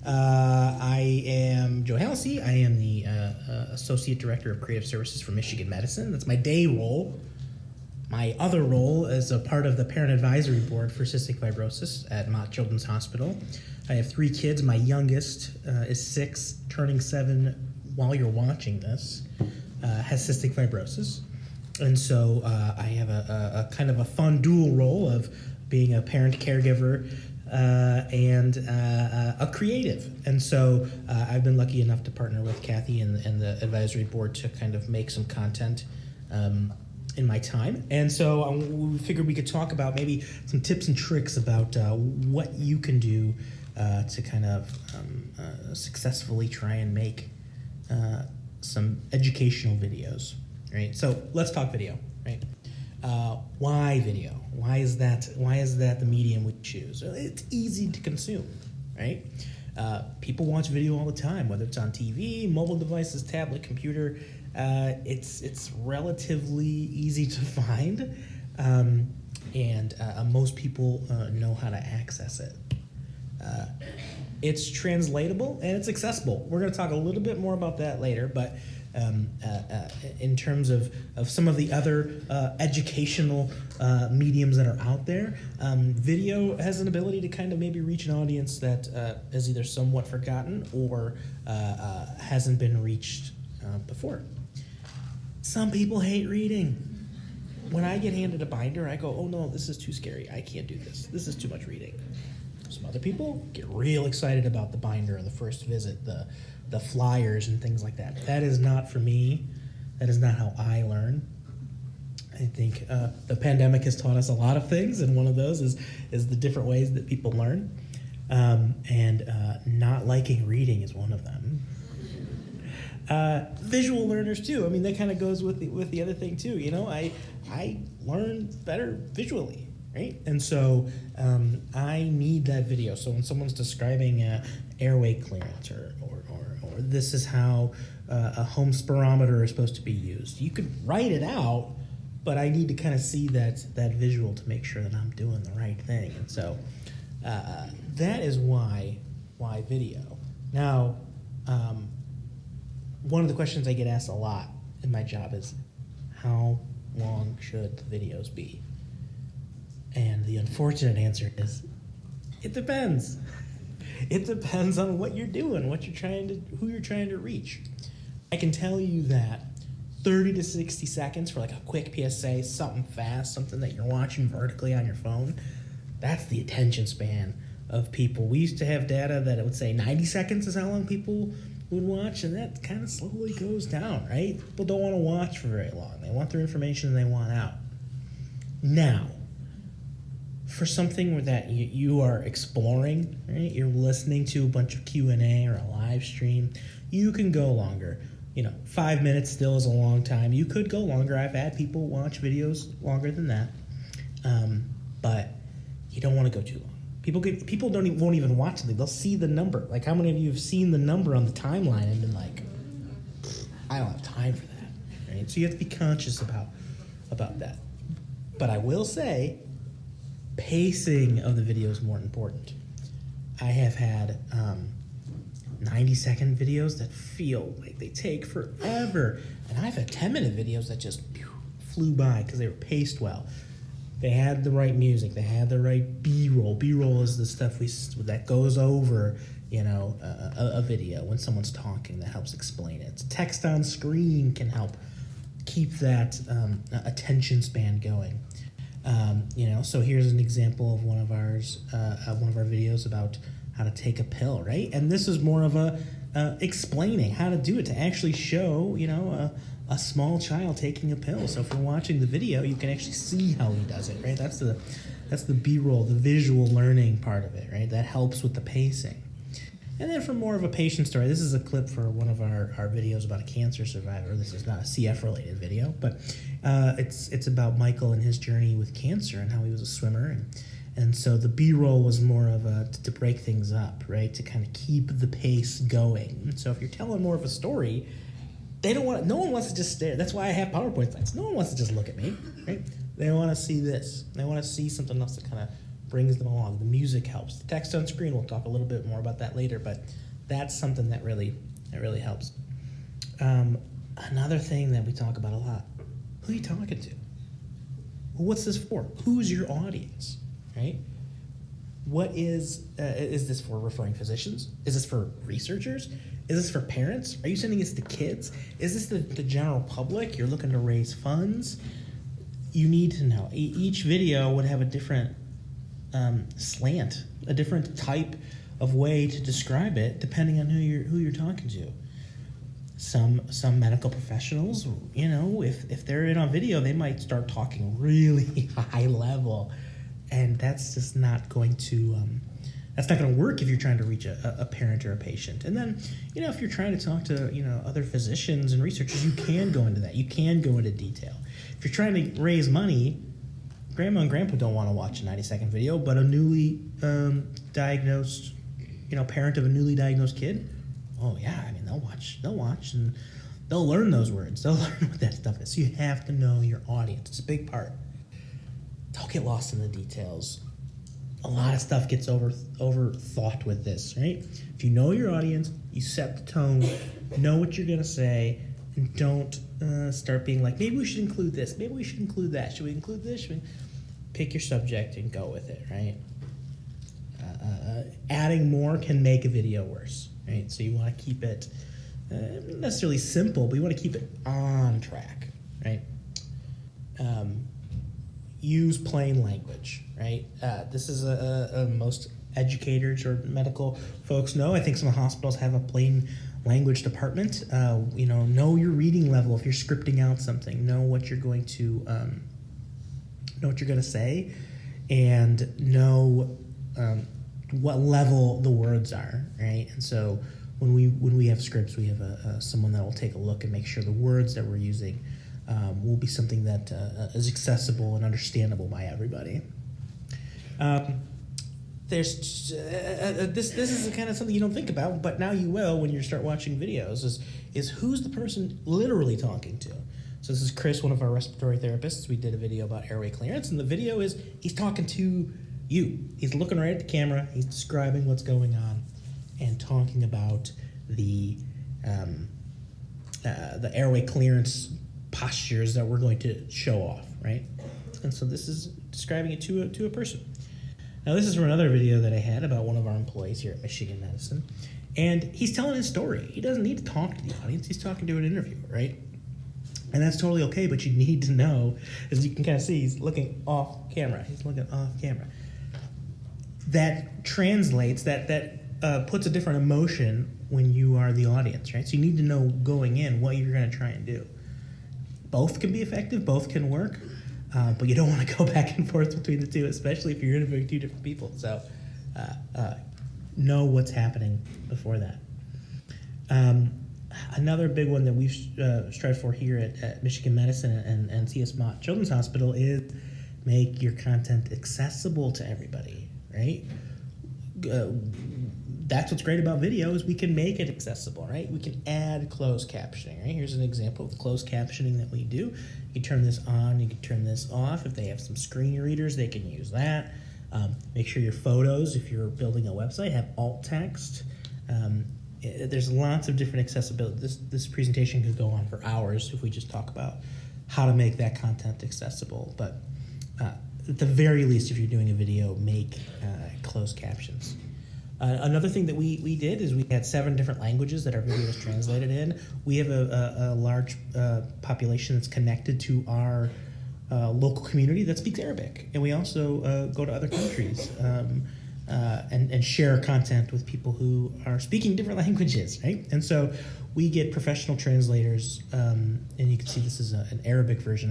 I am Joe Halsey. I am the Associate Director of Creative Services for Michigan Medicine. That's my day role. My other role is a part of the Parent Advisory Board for Cystic Fibrosis at Mott Children's Hospital. I have 3 kids. My youngest is 6, turning 7 while you're watching this, has cystic fibrosis. And so I have a kind of a fun dual role of being a parent caregiver and a creative. And so I've been lucky enough to partner with Kathy and the advisory board to kind of make some content in my time. And so we figured we could talk about maybe some tips and tricks about what you can do to kind of successfully try and make some educational videos, right? So let's talk video, right? Why video? Why is that the medium we choose? It's easy to consume, right? People watch video all the time, whether it's on TV, mobile devices, tablet, computer. It's relatively easy to find, and most people know how to access it. It's translatable and it's accessible. We're going to talk a little bit more about that later, but in terms of some of the other educational mediums that are out there, video has an ability to kind of maybe reach an audience that is either somewhat forgotten or hasn't been reached before. Some people hate reading. When I get handed a binder, I go, oh no, this is too scary. I can't do this. This is too much reading. Some other people get real excited about the binder and the first visit, the flyers and things like that. That is not for me. That is not how I learn. I think the pandemic has taught us a lot of things, and one of those is the different ways that people learn. And not liking reading is one of them. Visual learners too. I mean, that kind of goes with the other thing too. You know, I learn better visually. Right? And so I need that video. So when someone's describing airway clearance or this is how a home spirometer is supposed to be used, you could write it out, but I need to kind of see that visual to make sure that I'm doing the right thing. And so that is why video. Now, one of the questions I get asked a lot in my job is, how long should the videos be? And the unfortunate answer is, it depends. It depends on what you're doing, who you're trying to reach. I can tell you that 30 to 60 seconds for like a quick PSA, something fast, something that you're watching vertically on your phone, that's the attention span of people. We used to have data that it would say 90 seconds is how long people would watch, and that kind of slowly goes down, right? People don't want to watch for very long. They want their information and they want out. Now, for something that you are exploring, right? You're listening to a bunch of Q&A or a live stream, you can go longer. 5 minutes still is a long time. You could go longer. I've had people watch videos longer than that, but you don't want to go too long. People won't even watch it. They'll see the number. Like, how many of you have seen the number on the timeline and been like, I don't have time for that, right? So you have to be conscious about that. But I will say, pacing of the video is more important. I have had 90-second videos that feel like they take forever, and I've had 10-minute videos that just flew by because they were paced well. They had the right music. They had the right B-roll. B-roll is the stuff that goes over, a video when someone's talking that helps explain it. Text on screen can help keep that attention span going. So here's an example of one of our videos about how to take a pill, right? And this is more of a explaining how to do it, to actually show, a small child taking a pill. So if you're watching the video, you can actually see how he does it, right? That's the B-roll, the visual learning part of it, right? That helps with the pacing. And then for more of a patient story, this is a clip for one of our videos about a cancer survivor. This is not a CF-related video, but it's about Michael and his journey with cancer and how he was a swimmer. And so the B-roll was more of to break things up, right? To kind of keep the pace going. And so if you're telling more of a story, No one wants to just stare. That's why I have PowerPoint slides. No one wants to just look at me, right? They want to see this. They want to see something else that kind of brings them along. The music helps. The text on screen, we'll talk a little bit more about that later, but that's something that really helps. Another thing that we talk about a lot, who are you talking to? What's this for? Who's your audience, right? What is this for referring physicians? Is this for researchers? Is this for parents? Are you sending this to kids? Is this the general public? You're looking to raise funds? You need to know. Each video would have a different slant, a different type of way to describe it, depending on who you're talking to. Some medical professionals, if they're in on video, they might start talking really high level, and that's just not going to work if you're trying to reach a parent or a patient. And then, if you're trying to talk to other physicians and researchers, you can go into that. You can go into detail. If you're trying to raise money, grandma and grandpa don't want to watch a 90-second video, but a newly diagnosed, parent of a newly diagnosed kid, oh yeah, they'll watch, and they'll learn those words. They'll learn what that stuff is. So you have to know your audience. It's a big part. Don't get lost in the details. A lot of stuff gets overthought with this, right? If you know your audience, you set the tone, know what you're gonna say, and don't start being like, maybe we should include this, maybe we should include that. Should we include this? Pick your subject and go with it, right? Adding more can make a video worse, right? So you want to keep it not necessarily simple, but you want to keep it on track, right? Use plain language, right? This is most educators or medical folks know. I think some hospitals have a plain language department. Know your reading level if you're scripting out something. Know what you're going to say, and know what level the words are, right? And so when we have scripts, we have someone that will take a look and make sure the words that we're using will be something that is accessible and understandable by everybody. There's this is kind of something you don't think about, but now you will when you start watching videos. Is who's the person literally talking to? So this is Chris, one of our respiratory therapists. We did a video about airway clearance, and the video is he's talking to you. He's looking right at the camera. He's describing what's going on and talking about the airway clearance postures that we're going to show off, right? And so this is describing it to a person. Now this is from another video that I had about one of our employees here at Michigan Medicine, and he's telling his story. He doesn't need to talk to the audience. He's talking to an interviewer, right? And that's totally okay, but you need to know, as you can kind of see, he's looking off camera. That translates, that puts a different emotion when you are the audience, right? So you need to know going in what you're going to try and do. Both can be effective, both can work, but you don't want to go back and forth between the two, especially if you're interviewing two different people. So know what's happening before that. Another big one that we've strived for here at Michigan Medicine and CS Mott Children's Hospital is make your content accessible to everybody, right? That's what's great about video is we can make it accessible, right? We can add closed captioning, right? Here's an example of the closed captioning that we do. You can turn this on, you can turn this off. If they have some screen readers, they can use that. Make sure your photos, if you're building a website, have alt text. There's lots of different accessibility. This presentation could go on for hours if we just talk about how to make that content accessible. But at the very least, if you're doing a video, make closed captions. Another thing that we did is we had 7 different languages that our video was translated in. We have a large population that's connected to our local community that speaks Arabic. And we also go to other countries and share content with people who are speaking different languages, right? And so we get professional translators, and you can see this is an Arabic version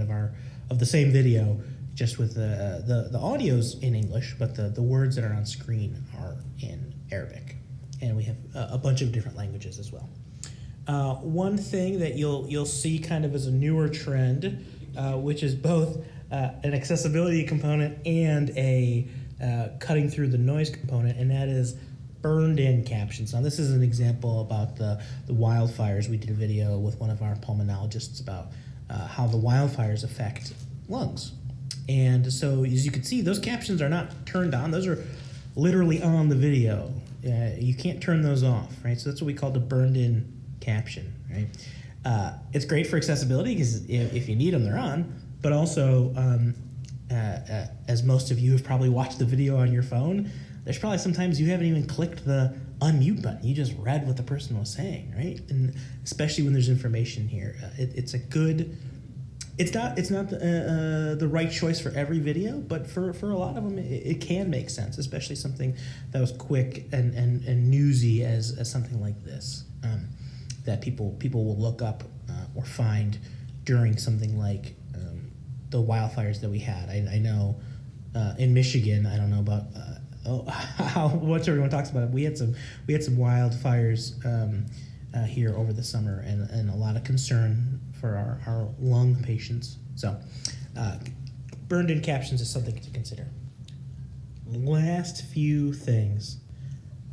of the same video, just with the audio's in English, but the words that are on screen are in Arabic. And we have a bunch of different languages as well. One thing that you'll see kind of as a newer trend, which is both an accessibility component and a cutting through the noise component, and that is burned-in captions. Now, this is an example about the wildfires. We did a video with one of our pulmonologists about how the wildfires affect lungs. And so, as you can see, those captions are not turned on. Those are literally on the video. You can't turn those off, right? So that's what we call the burned-in caption, right? It's great for accessibility because if you need them, they're on. But also, as most of you have probably watched the video on your phone, there's probably sometimes you haven't even clicked the unmute button. You just read what the person was saying, right? And especially when there's information here, it's a good. It's not the right choice for every video, but for a lot of them, it can make sense, especially something that was quick and newsy as something like this, that people will look up or find during something like the wildfires that we had. I know in Michigan, I don't know about how much everyone talks about it. We had some wildfires here over the summer, and a lot of concern for our lung patients. So burned-in captions is something to consider. Last few things.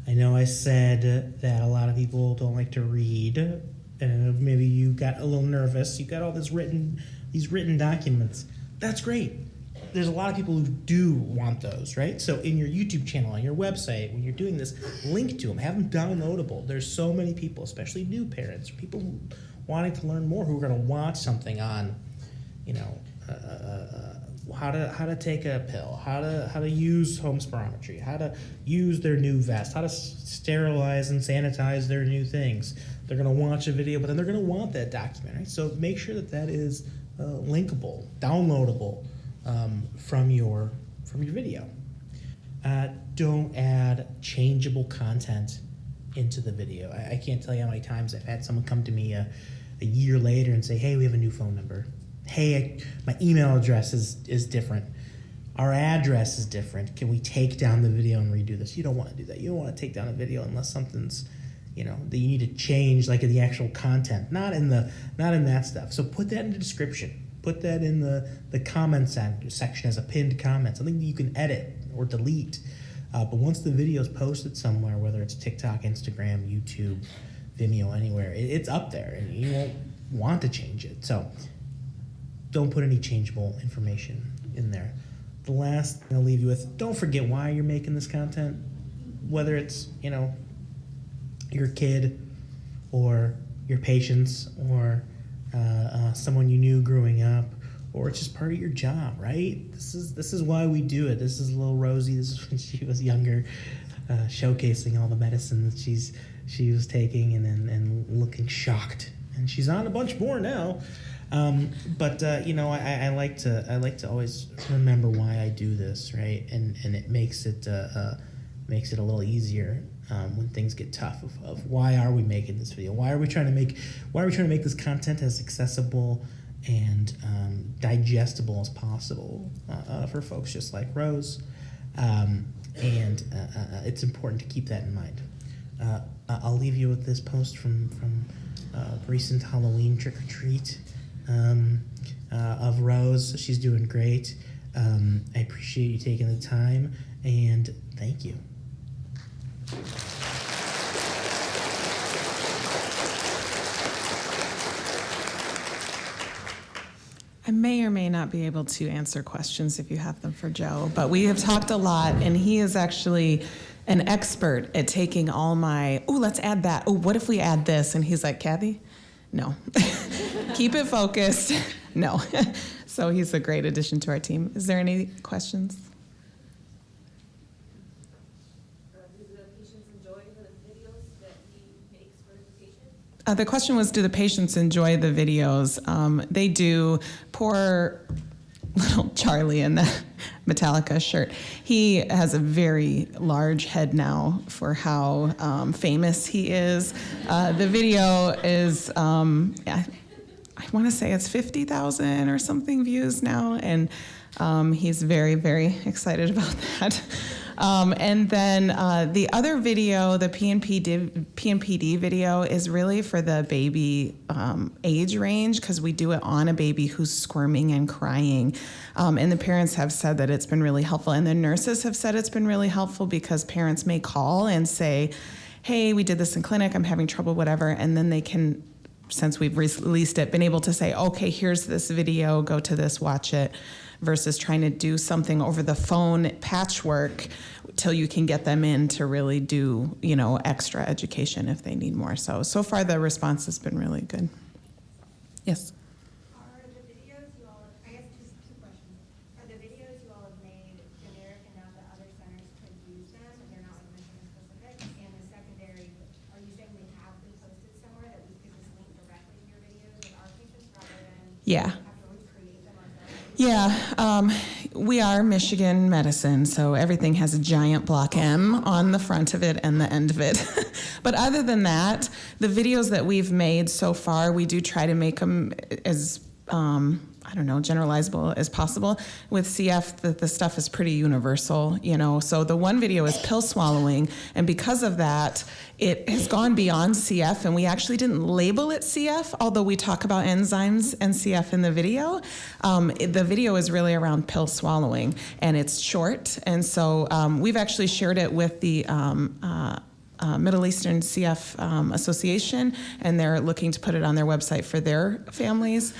I know I said that a lot of people don't like to read, and maybe you got a little nervous. You got all these written documents. That's great. There's a lot of people who do want those, right? So in your YouTube channel, on your website, when you're doing this, link to them. Have them downloadable. There's so many people, especially new parents, people wanting to learn more, who are going to watch something on, how to take a pill, how to use home spirometry, how to use their new vest, how to sterilize and sanitize their new things. They're going to watch a video, but then they're going to want that document, right? So make sure that is linkable, downloadable from your video. Don't add changeable content into the video. I can't tell you how many times I've had someone come to me a year later and say, hey, we have a new phone number. Hey, my email address is different. Our address is different. Can we take down the video and redo this? You don't want to do that. You don't want to take down a video unless something's, that you need to change, like in the actual content, not in that stuff. So put that in the description. Put that in the comments section as a pinned comment, something that you can edit or delete. But once the video is posted somewhere, whether it's TikTok, Instagram, YouTube, Vimeo, anywhere, it's up there, and you won't want to change it. So don't put any changeable information in there. The last thing I'll leave you with, don't forget why you're making this content, whether it's, your kid or your patients or someone you knew growing up, or it's just part of your job, right? This is why we do it. This is little Rosie. This is when she was younger, showcasing all the medicine that she was taking and looking shocked. And she's on a bunch more now. But I like to always remember why I do this, right? And it makes it a little easier when things get tough. Of why are we making this video? Why are we trying to make this content as accessible and digestible as possible for folks just like Rose? It's important to keep that in mind. I'll leave you with this post from recent Halloween trick or treat of Rose. She's doing great. I appreciate you taking the time, and thank you. I may or may not be able to answer questions if you have them for Joe, but we have talked a lot, and he is actually an expert at taking all my, let's add that. What if we add this? And he's like, Kathy, no. Keep it focused. No. So he's a great addition to our team. Is there any questions? Do the patients enjoy the videos that he makes for the patients? The question was, do the patients enjoy the videos? They do. Poor little Charlie in the Metallica shirt. He has a very large head now for how famous he is. The video is, I want to say it's 50,000 or something views now, and he's very, very excited about that. And then the other video, the PNPD video, is really for the baby age range, because we do it on a baby who's squirming and crying. And the parents have said that it's been really helpful. And the nurses have said it's been really helpful because parents may call and say, hey, we did this in clinic, I'm having trouble, whatever. And then they can, since we've released it, been able to say, okay, here's this video, go to this, watch it, versus trying to do something over the phone patchwork till you can get them in to really do, extra education if they need more. So far the response has been really good. Yes? Are the videos you all, I guess just two questions. Are the videos you all have made generic enough that other centers could use them and they're not like Michigan specific? And the secondary, are you saying they have been posted somewhere that we could just link directly to your videos with our patients rather than Yeah. have to recreate them ourselves? Yeah, we are Michigan Medicine, so everything has a giant block M on the front of it and the end of it. But other than that, the videos that we've made so far, we do try to make them as generalizable as possible. With CF, the stuff is pretty universal, So the one video is pill swallowing, and because of that, it has gone beyond CF, and we actually didn't label it CF, although we talk about enzymes and CF in the video. The video is really around pill swallowing, and it's short, and so we've actually shared it with the Middle Eastern CF Association, and they're looking to put it on their website for their families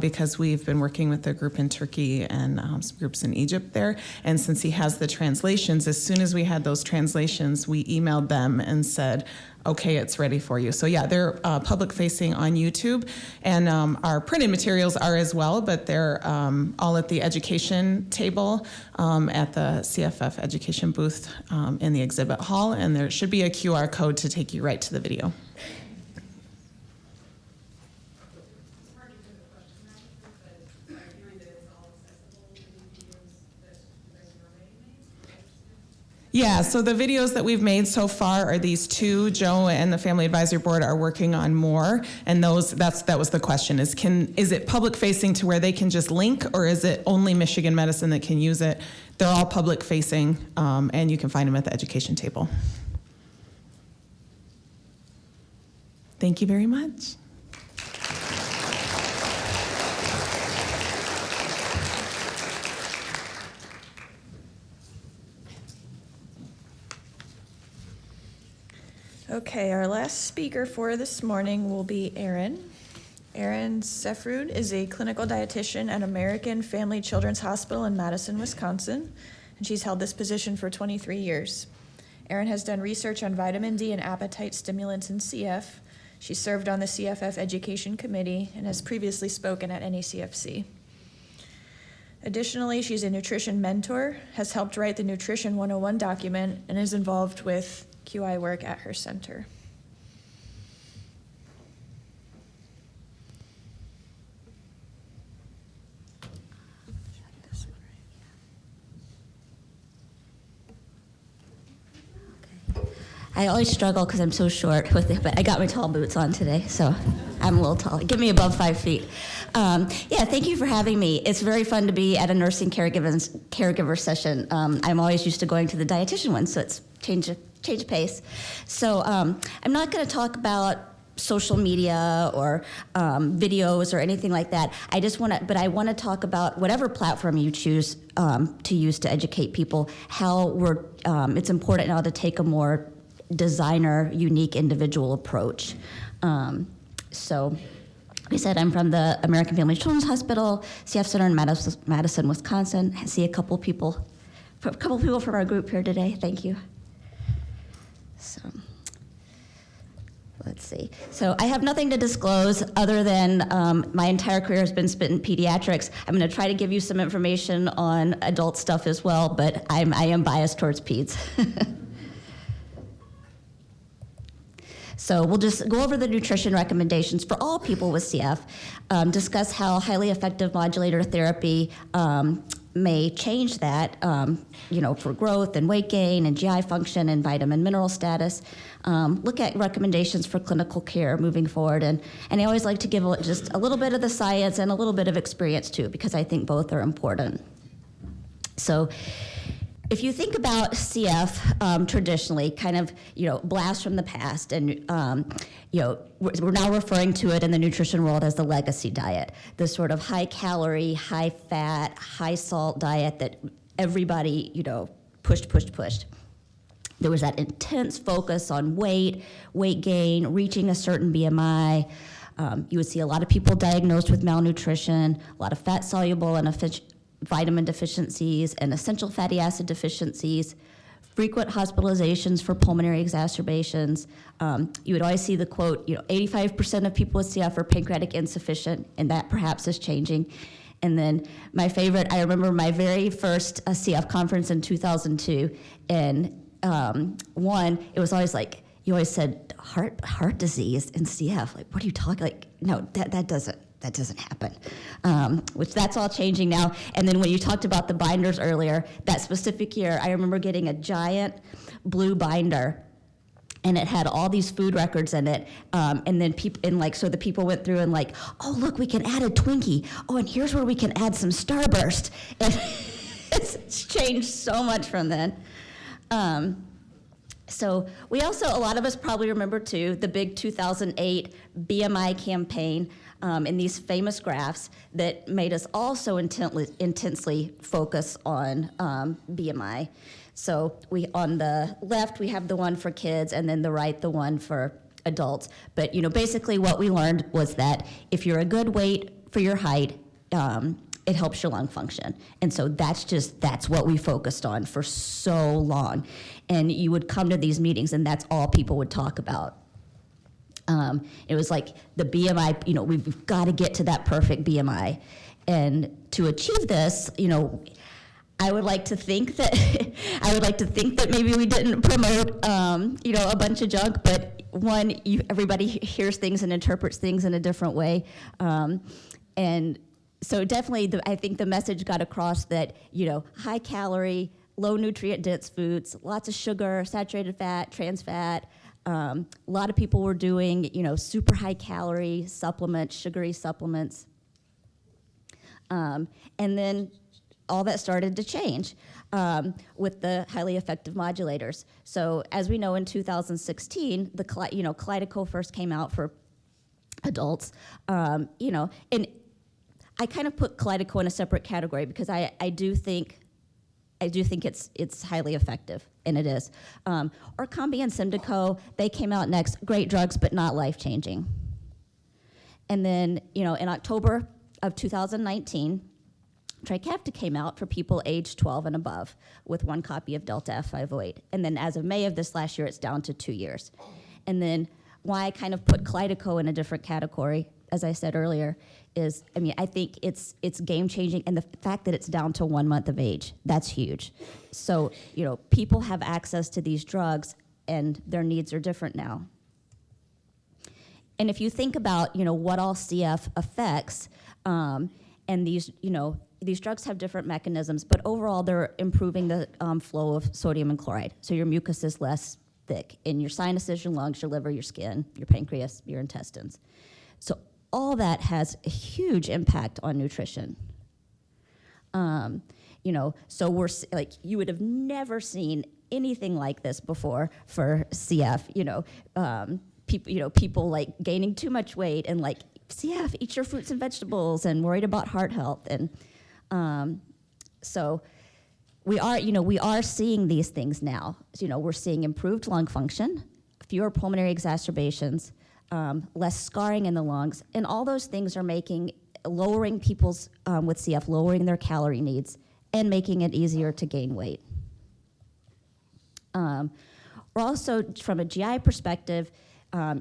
because we've been working with a group in Turkey and some groups in Egypt there. And since he has the translations, as soon as we had those translations, we emailed them and said, okay, it's ready for you. So yeah, they're public facing on YouTube, and our printed materials are as well, but they're all at the education table at the CFF education booth in the exhibit hall, and there should be a QR code to take you right to the video. Yeah, so the videos that we've made so far are these two. Joe and the Family Advisory Board are working on more, and that was the question, is it public facing to where they can just link, or is it only Michigan Medicine that can use it? They're all public facing, and you can find them at the education table. Thank you very much. Okay, our last speaker for this morning will be Erin. Erin Sefrud is a clinical dietitian at American Family Children's Hospital in Madison, Wisconsin, and she's held this position for 23 years. Erin has done research on vitamin D and appetite stimulants in CF. She served on the CFF Education Committee and has previously spoken at NACFC. Additionally, she's a nutrition mentor, has helped write the Nutrition 101 document, and is involved with QI work at her center. I always struggle because I'm so short with it, but I got my tall boots on today, so I'm a little tall. Give me above 5 feet. Thank you for having me. It's very fun to be at a nursing caregiver session. I'm always used to going to the dietitian one, so it's change of pace. So I'm not going to talk about social media or videos or anything like that. I want to talk about whatever platform you choose to use to educate people, how it's important now to take a more designer, unique, individual approach. So, like I said, I'm from the American Family Children's Hospital, CF Center in Madison, Wisconsin. I see a couple people from our group here today. Thank you. So, let's see. So I have nothing to disclose other than my entire career has been spent in pediatrics. I'm going to try to give you some information on adult stuff as well, but I am biased towards peds. So we'll just go over the nutrition recommendations for all people with CF, discuss how highly effective modulator therapy may change that, for growth and weight gain and GI function and vitamin mineral status. Look at recommendations for clinical care moving forward. And I always like to give just a little bit of the science and a little bit of experience too, because I think both are important. So if you think about CF traditionally, kind of, blast from the past, and, we're now referring to it in the nutrition world as the legacy diet, this sort of high calorie, high fat, high salt diet that everybody, pushed. There was that intense focus on weight gain, reaching a certain BMI. You would see a lot of people diagnosed with malnutrition, a lot of fat-soluble and vitamin deficiencies and essential fatty acid deficiencies, frequent hospitalizations for pulmonary exacerbations. You would always see the quote, 85% of people with CF are pancreatic insufficient, and that perhaps is changing. And then my favorite, I remember my very first CF conference in 2002, and it was always like, you always said heart disease and CF. Like, what are you talking? Like, no, that doesn't happen. Which that's all changing now. And then when you talked about the binders earlier, that specific year, I remember getting a giant blue binder, and it had all these food records in it. And then so the people went through and like, oh look, we can add a Twinkie. Oh, and here's where we can add some Starburst. And it's changed so much from then. So we also, a lot of us probably remember too, the big 2008 BMI campaign and these famous graphs that made us also intensely focus on BMI. So on the left, we have the one for kids, and then the right, the one for adults. But basically what we learned was that if you're a good weight for your height, it helps your lung function. And so that's what we focused on for so long. And you would come to these meetings, and that's all people would talk about. It was like the BMI, we've got to get to that perfect BMI. And to achieve this, I would like to think that maybe we didn't promote, a bunch of junk, but everybody hears things and interprets things in a different way. And so definitely, I think the message got across that, high calorie, low nutrient dense foods, lots of sugar, saturated fat, trans fat. A lot of people were doing, super high calorie supplements, sugary supplements. And then all that started to change with the highly effective modulators. So as we know, in 2016, the Kalydeco first came out for adults, and I kind of put Kalydeco in a separate category because I do think it's highly effective, and it is. Orkambi and Symdeco, they came out next. Great drugs, but not life-changing. And then, in October of 2019, Trikafta came out for people aged 12 and above with 1 copy of Delta F508. And then as of May of this last year, it's down to 2 years. And then why I kind of put Kalydeco in a different category, as I said earlier, is, I think it's game-changing, and the fact that it's down to 1 month of age, that's huge. So, people have access to these drugs, and their needs are different now. And if you think about, what all CF affects, and these drugs have different mechanisms, but overall they're improving the flow of sodium and chloride. So your mucus is less thick in your sinuses, your lungs, your liver, your skin, your pancreas, your intestines. So all that has a huge impact on nutrition. So we're like, you would have never seen anything like this before for CF. People like gaining too much weight and like, CF, eat your fruits and vegetables, and worried about heart health. And so we are seeing these things now. So, we're seeing improved lung function, fewer pulmonary exacerbations, less scarring in the lungs, and all those things are lowering people's with CF, lowering their calorie needs, and making it easier to gain weight. We're also, from a GI perspective,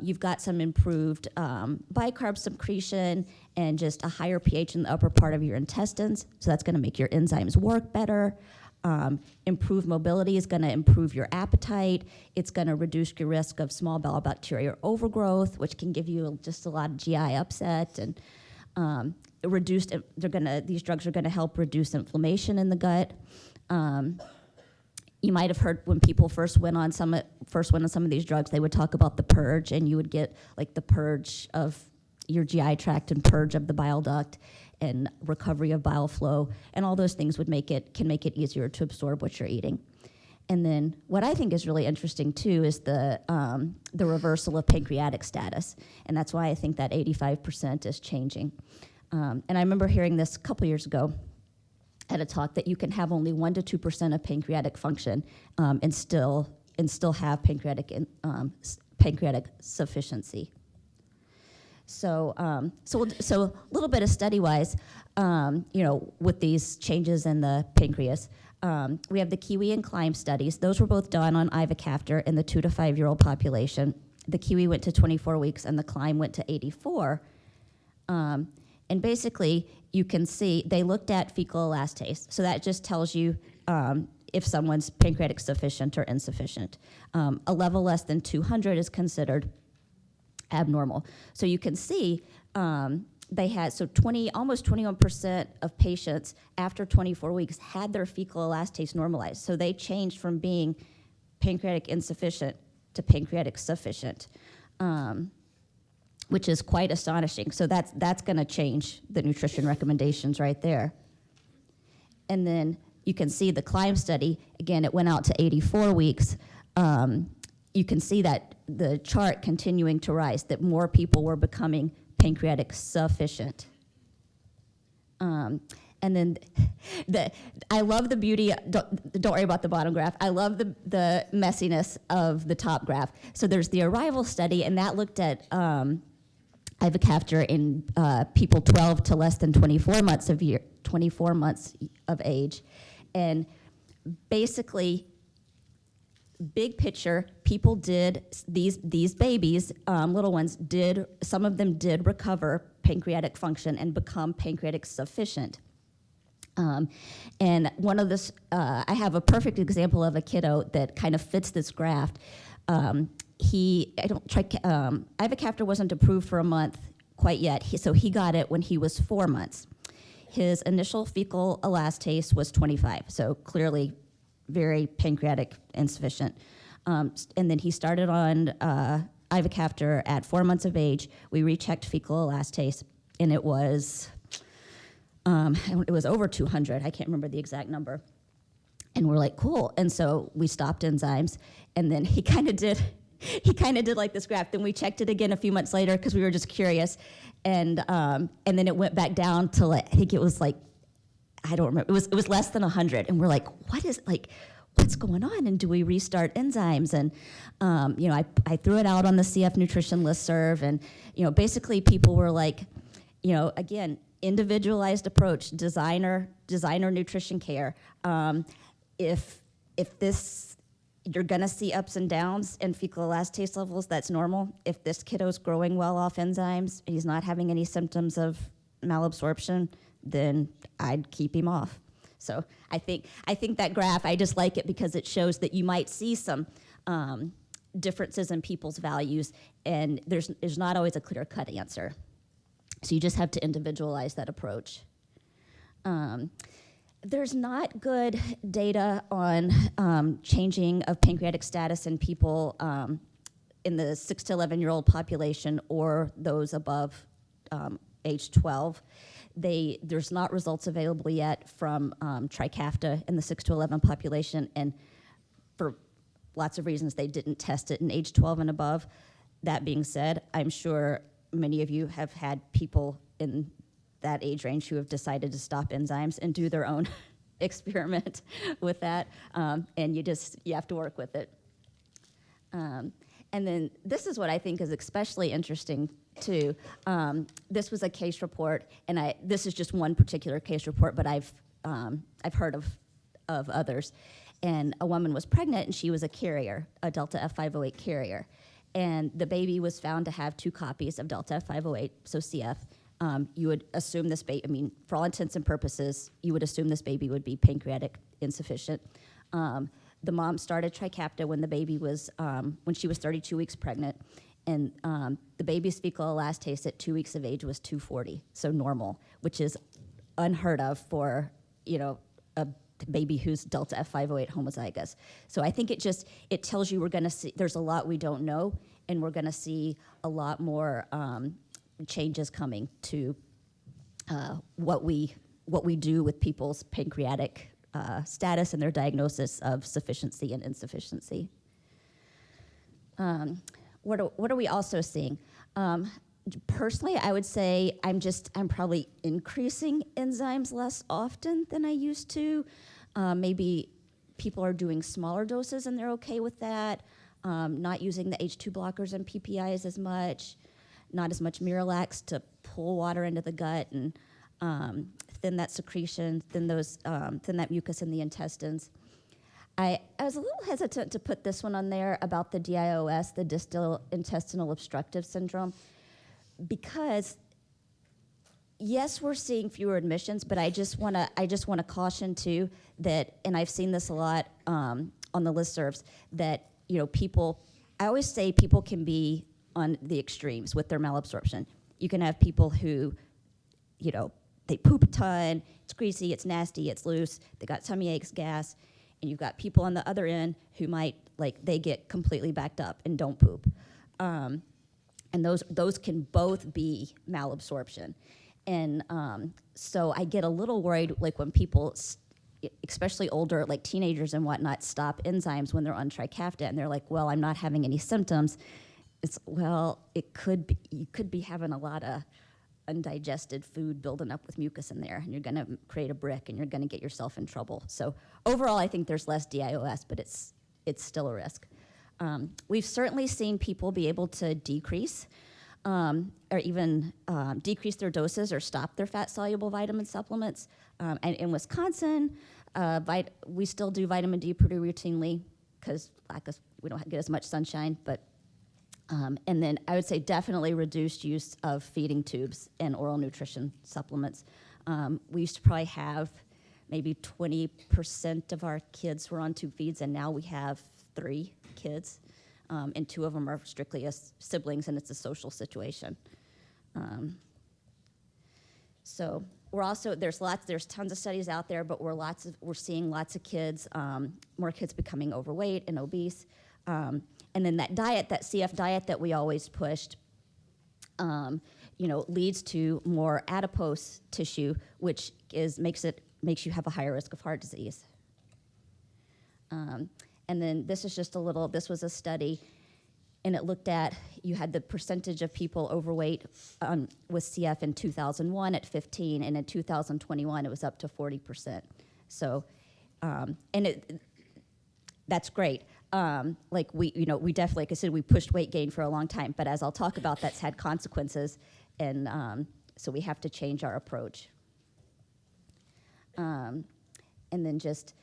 you've got some improved bicarb secretion and just a higher pH in the upper part of your intestines. So that's going to make your enzymes work better. Improved mobility is going to improve your appetite. It's going to reduce your risk of small bowel bacteria overgrowth, which can give you just a lot of GI upset. And these drugs are going to help reduce inflammation in the gut. You might have heard when people first went on some of these drugs, they would talk about the purge, and you would get like the purge of your GI tract and purge of the bile duct. and recovery of bile flow, and all those things can make it easier to absorb what you're eating. And then what I think is really interesting too is the reversal of pancreatic status, and that's why I think that 85% is changing. And I remember hearing this a couple years ago at a talk that you can have only 1 to 2% of pancreatic function and still have pancreatic sufficiency. So a little bit of study-wise, with these changes in the pancreas. We have the Kiwi and Climb studies. Those were both done on ivacaftor in the 2 to 5-year-old population. The Kiwi went to 24 weeks and the Climb went to 84. And basically, you can see they looked at fecal elastase. So that just tells you if someone's pancreatic sufficient or insufficient. A level less than 200 is considered abnormal. So you can see they had, almost 21% of patients after 24 weeks had their fecal elastase normalized. So they changed from being pancreatic insufficient to pancreatic sufficient, which is quite astonishing. So that's going to change the nutrition recommendations right there. And then you can see the Climb study, again, it went out to 84 weeks. You can see that the chart continuing to rise, that more people were becoming pancreatic sufficient. And then I love the beauty, don't worry about the bottom graph. I love the messiness of the top graph. So there's the Arrival study, and that looked at ivacaftor in people 12 to less than 24 months of age. And basically, big picture, people did, these babies, little ones some of them did recover pancreatic function and become pancreatic sufficient. And one of this, I have a perfect example of a kiddo that kind of fits this graph. Ivacaftor wasn't approved for a month quite yet, so he got it when he was 4 months. His initial fecal elastase was 25, so clearly very pancreatic insufficient. And then he started on ivacaftor at 4 months of age. We rechecked fecal elastase, and it was over 200. I can't remember the exact number. And we're like, cool. And so we stopped enzymes, and then he kind of did like this graph. Then we checked it again a few months later because we were just curious, and then it went back down to I think it was like, I don't remember. It was less than 100, and we're like, what's going on? And do we restart enzymes? And I threw it out on the CF Nutrition listserv, and basically people were like, again, individualized approach, designer nutrition care. If you're gonna see ups and downs in fecal elastase levels, that's normal. If this kiddo's growing well off enzymes, he's not having any symptoms of malabsorption, then I'd keep him off. So I think that graph, I just like it because it shows that you might see some differences in people's values, and there's not always a clear-cut answer. So you just have to individualize that approach. There's not good data on changing of pancreatic status in people in the 6 to 11-year-old population or those above age 12. There's not results available yet from Trikafta in the 6 to 11 population, and for lots of reasons they didn't test it in age 12 and above. That being said, I'm sure many of you have had people in that age range who have decided to stop enzymes and do their own experiment with that, and you have to work with it. And then this is what I think is especially interesting too. This was a case report, and this is just one particular case report, but I've heard of others. And a woman was pregnant, and she was a carrier, a Delta F508 carrier, and the baby was found to have 2 copies of Delta F508, so CF. You would assume this baby, for all intents and purposes, you would assume this baby would be pancreatic insufficient. The mom started Trikafta when the baby was, when she was 32 weeks pregnant, and the baby's fecal elastase at 2 weeks of age was 240, so normal, which is unheard of for, a baby who's Delta F508 homozygous. So I think it tells you we're gonna see, there's a lot we don't know, and we're gonna see a lot more changes coming to what we do with people's pancreatic status and their diagnosis of sufficiency and insufficiency. What are we also seeing? Personally, I would say I'm probably increasing enzymes less often than I used to. Maybe people are doing smaller doses and they're okay with that. Not using the H2 blockers and PPIs as much. Not as much Miralax to pull water into the gut and thin that secretion, thin that mucus in the intestines. I was a little hesitant to put this one on there about the DIOS, the distal intestinal obstructive syndrome, because yes, we're seeing fewer admissions, but I just want to caution too that, and I've seen this a lot on the listservs, that people. I always say people can be on the extremes with their malabsorption. You can have people who, they poop a ton, it's greasy, it's nasty, it's loose, they got tummy aches, gas, and you've got people on the other end who might, they get completely backed up and don't poop. And those can both be malabsorption. And so I get a little worried, when people, especially older, teenagers and whatnot, stop enzymes when they're on Trikafta, and they're like, well, I'm not having any symptoms. It could be, you could be having a lot of undigested food building up with mucus in there, and you're gonna create a brick, and you're gonna get yourself in trouble. So overall, I think there's less DIOS, but it's still a risk. We've certainly seen people be able to decrease or even decrease their doses or stop their fat-soluble vitamin supplements. And in Wisconsin, we still do vitamin D pretty routinely because we don't get as much sunshine. But and then I would say definitely reduced use of feeding tubes and oral nutrition supplements. We used to probably have maybe 20% of our kids were on tube feeds, and now we have 3 kids, and 2 of them are strictly as siblings, and it's a social situation. So we're also, there's tons of studies out there, but we're seeing lots of kids, more kids becoming overweight and obese. And then that diet, that CF diet that we always pushed, leads to more adipose tissue, which makes you have a higher risk of heart disease. And then this is just this was a study, and it looked at, you had the percentage of people overweight with CF in 2001 at 15, and in 2021 it was up to 40%. So, that's great. We definitely, like I said, we pushed weight gain for a long time, but as I'll talk about, that's had consequences, and so we have to change our approach. And then just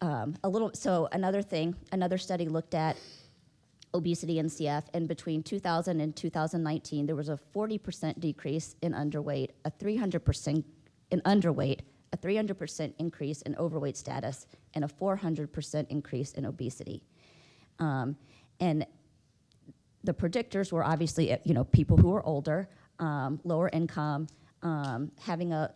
another study looked at obesity and CF, and between 2000 and 2019, there was a 40% decrease in underweight, a 300% in underweight, a 300% increase in overweight status, and a 400% increase in obesity. And the predictors were obviously, people who are older, lower income, having a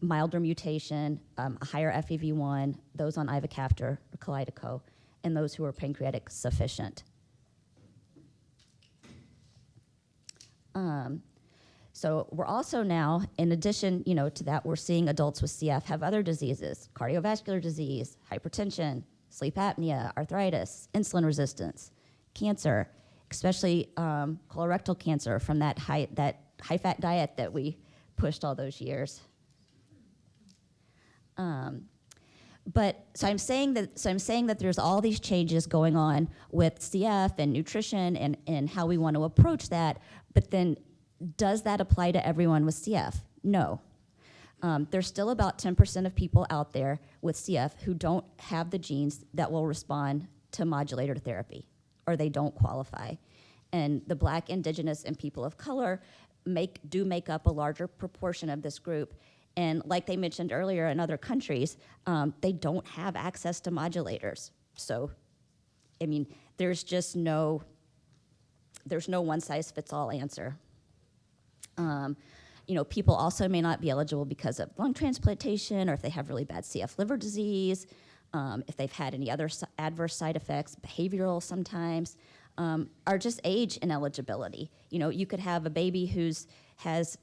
milder mutation, a higher FEV1, those on ivacaftor or Kalydeco, and those who are pancreatic sufficient. So we're also now, in addition, to that, we're seeing adults with CF have other diseases: cardiovascular disease, hypertension, sleep apnea, arthritis, insulin resistance, cancer, especially colorectal cancer from that high-fat diet that we pushed all those years. But I'm saying that there's all these changes going on with CF and nutrition and how we want to approach that. But then, does that apply to everyone with CF? No. There's still about 10% of people out there with CF who don't have the genes that will respond to modulator therapy, or they don't qualify. And the Black, Indigenous, and people of color do make up a larger proportion of this group. And like they mentioned earlier, in other countries, they don't have access to modulators. So, there's no one-size-fits-all answer. People also may not be eligible because of lung transplantation, or if they have really bad CF liver disease, if they've had any other adverse side effects, behavioral sometimes, or just age ineligibility. You could have a baby who's has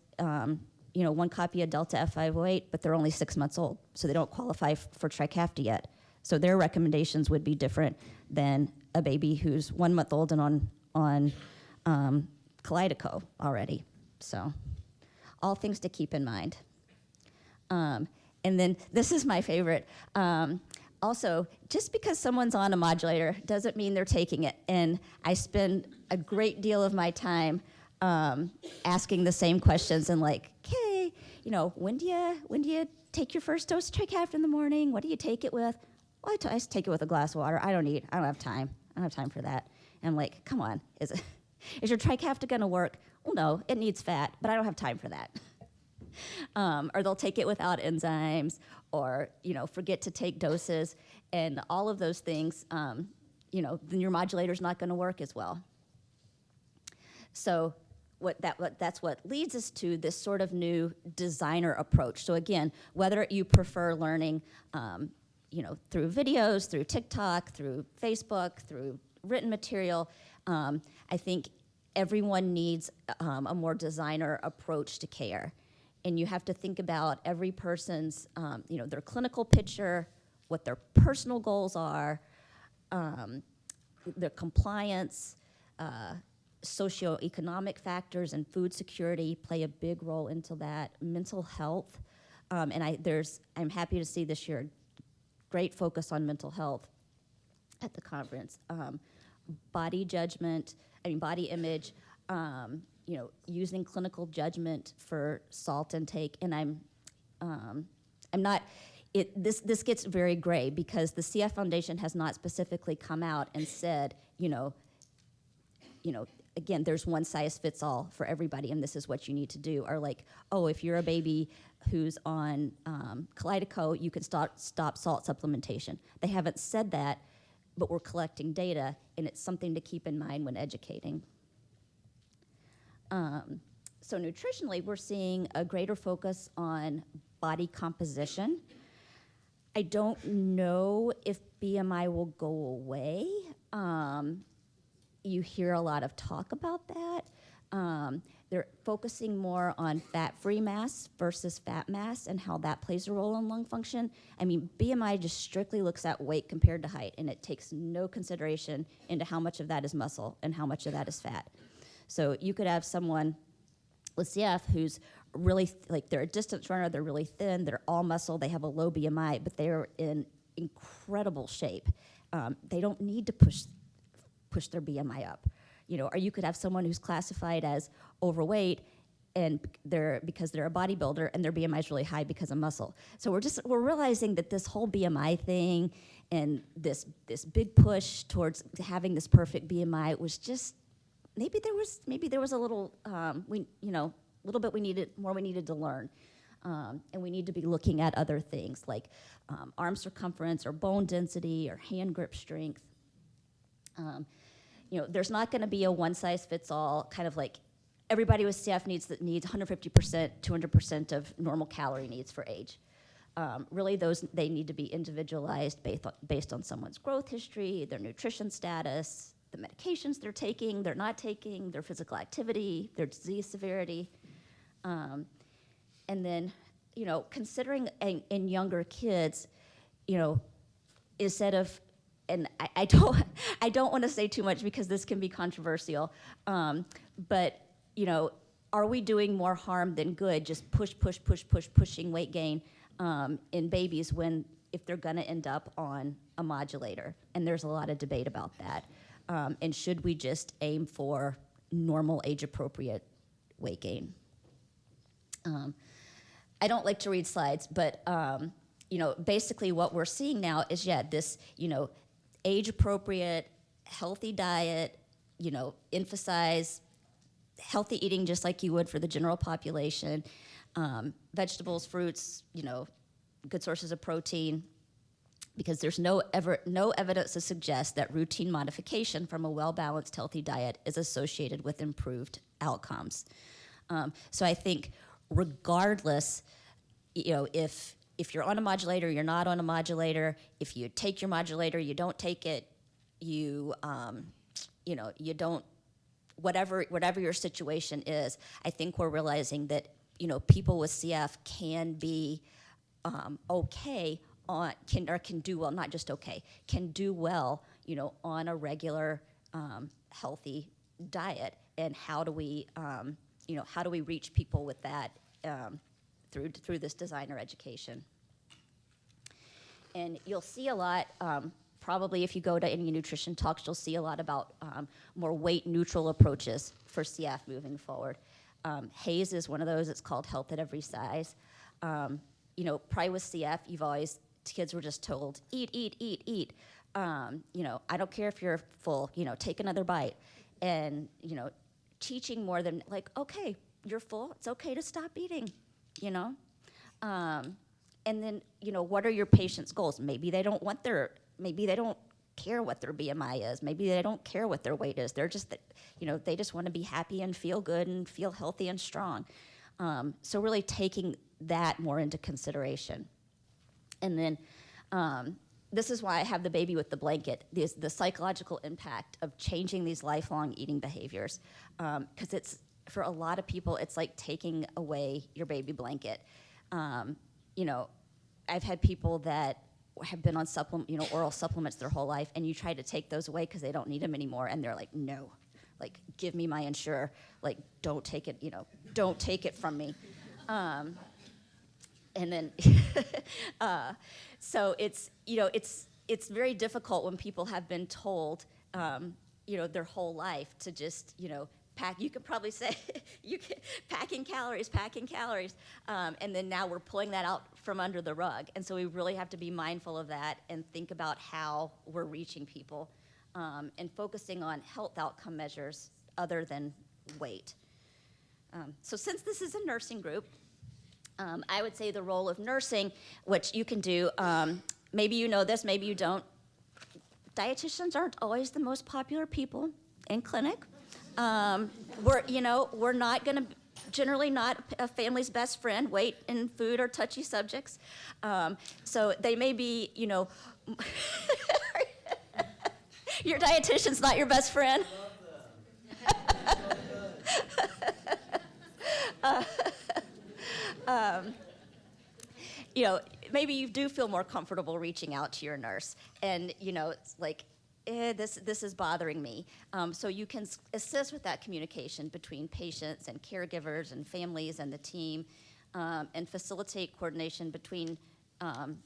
one copy of Delta F508, but they're only 6 months old, so they don't qualify for Trikafta yet. So their recommendations would be different than a baby who's 1 month old and on Kalydeco already. So all things to keep in mind. And then this is my favorite. Also, just because someone's on a modulator doesn't mean they're taking it. And I spend a great deal of my time asking the same questions and like, okay, when do you take your first dose of Trikafta in the morning? What do you take it with? Well, I just take it with a glass of water. I don't have time. I don't have time for that. And I'm like, come on, is your Trikafta gonna work? Well, no, it needs fat, but I don't have time for that. Or they'll take it without enzymes, or forget to take doses, and all of those things. Then your modulator's not going to work as well. So that's what leads us to this sort of new designer approach. So again, whether you prefer learning, through videos, through TikTok, through Facebook, through written material, I think everyone needs a more designer approach to care. And you have to think about every person's, their clinical picture, what their personal goals are, their compliance, socioeconomic factors, and food security play a big role into that. Mental health, and I'm happy to see this year great focus on mental health at the conference. Body image. Using clinical judgment for salt intake, and I'm not. This gets very gray because the CF Foundation has not specifically come out and said, again, there's one size fits all for everybody, and this is what you need to do. Or like, oh, if you're a baby who's on Kalydeco, you can stop salt supplementation. They haven't said that, but we're collecting data, and it's something to keep in mind when educating. So nutritionally, we're seeing a greater focus on body composition. I don't know if BMI will go away. You hear a lot of talk about that. They're focusing more on fat-free mass versus fat mass and how that plays a role in lung function. I mean, BMI just strictly looks at weight compared to height, and it takes no consideration into how much of that is muscle and how much of that is fat. So you could have someone with CF who's really, they're a distance runner, they're really thin, they're all muscle, they have a low BMI, but they're in incredible shape. They don't need to push their BMI up. Or you could have someone who's classified as overweight and because they're a bodybuilder and their BMI is really high because of muscle. So we're realizing that this whole BMI thing and this big push towards having this perfect BMI was just, maybe there was a little little bit we needed to learn, and we need to be looking at other things like arm circumference or bone density or hand grip strength. There's not going to be a one size fits all kind of like everybody with CF needs 150%, 200% of normal calorie needs for age. Really, they need to be individualized based on someone's growth history, their nutrition status, the medications they're taking, they're not taking, their physical activity, their disease severity. And then, considering in younger kids, instead of, and I don't want to say too much because this can be controversial, but, are we doing more harm than good, just pushing weight gain in babies if they're gonna end up on a modulator? And there's a lot of debate about that. And should we just aim for normal age-appropriate weight gain? I don't like to read slides, but basically what we're seeing now is this age-appropriate, healthy diet. Emphasize healthy eating just like you would for the general population. Vegetables, fruits, good sources of protein. Because there's no evidence to suggest that routine modification from a well-balanced, healthy diet is associated with improved outcomes. So I think regardless, if you're on a modulator, you're not on a modulator, if you take your modulator, you don't take it, you don't, whatever your situation is, I think we're realizing that people with CF can be okay on can do well, not just okay, can do well, on a regular healthy diet. And how do we reach people with that through this designer education? And you'll see a lot, probably if you go to any nutrition talks, you'll see a lot about more weight neutral approaches for CF moving forward. HAES is one of those. It's called Health at Every Size. Probably with CF, kids were just told, eat, eat, eat, eat. I don't care if you're full, take another bite. And, teaching more than like, okay, you're full, it's okay to stop eating, And then, what are your patient's goals? Maybe they don't care what their BMI is. Maybe they don't care what their weight is. They're just, they just want to be happy and feel good and feel healthy and strong. So really taking that more into consideration. And then this is why I have the baby with the blanket, the psychological impact of changing these lifelong eating behaviors. Because it's, for a lot of people, it's like taking away your baby blanket. I've had people that have been on oral supplements their whole life, and you try to take those away because they don't need them anymore, and they're like, no, like, give me my Ensure, like, don't take it, don't take it from me. And then, so it's very difficult when people have been told, their whole life to just, pack. You could probably say, packing calories, and then now we're pulling that out from under the rug. And so we really have to be mindful of that and think about how we're reaching people and focusing on health outcome measures other than weight. So since this is a nursing group, I would say the role of nursing, which you can do, maybe you know this, maybe you don't. Dietitians aren't always the most popular people in clinic. We're not going to, generally not a family's best friend. Weight and food are touchy subjects. So they may be, your dietitian's not your best friend. Maybe you do feel more comfortable reaching out to your nurse, and it's like, this is bothering me. So you can assist with that communication between patients and caregivers and families and the team, and facilitate coordination between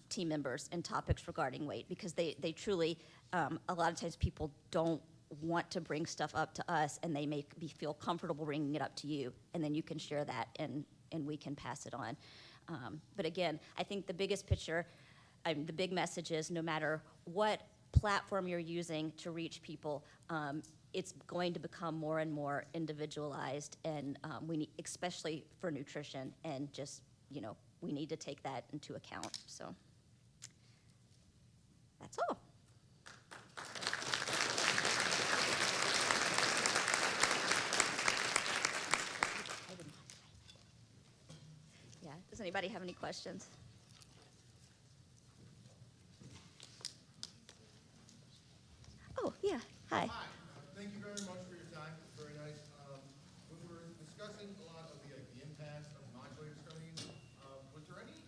team members and topics regarding weight, because they truly, a lot of times people don't want to bring stuff up to us, and they make me feel comfortable bringing it up to you, and then you can share that and we can pass it on. But again, I think the biggest picture, the big message is, no matter what platform you're using to reach people, it's going to become more and more individualized, and we need, especially for nutrition, and just, we need to take that into account. So that's all. Yeah, does anybody have any questions? Oh, yeah, hi. Hi, thank you very much for your time, it's very nice. When we were discussing a lot of the impacts of modulator studying, was there any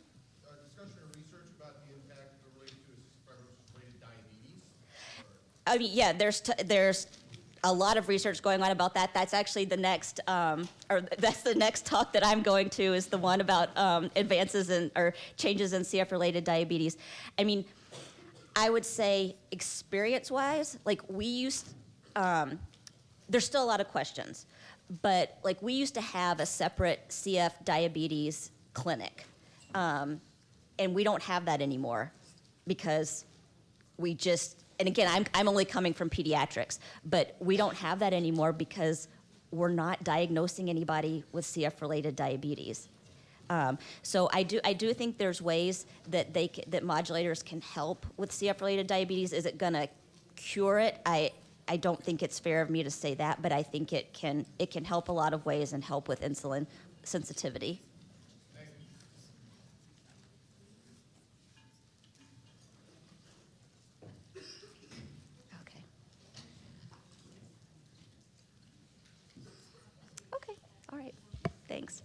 discussion or research about the impact related to cystic fibrosis-related diabetes? I mean, yeah, there's a lot of research going on about that. That's actually the next, that's the next talk that I'm going to, is the one about advances or changes in CF-related diabetes. I mean, I would say experience-wise, like there's still a lot of questions, but like we used to have a separate CF diabetes clinic, and we don't have that anymore because we just, and again, I'm only coming from pediatrics, but we don't have that anymore because we're not diagnosing anybody with CF-related diabetes. So I do think there's ways that that modulators can help with CF-related diabetes. Is it going to cure it? I don't think it's fair of me to say that, but I think it can help a lot of ways and help with insulin sensitivity. Okay. Okay. All right. Thanks.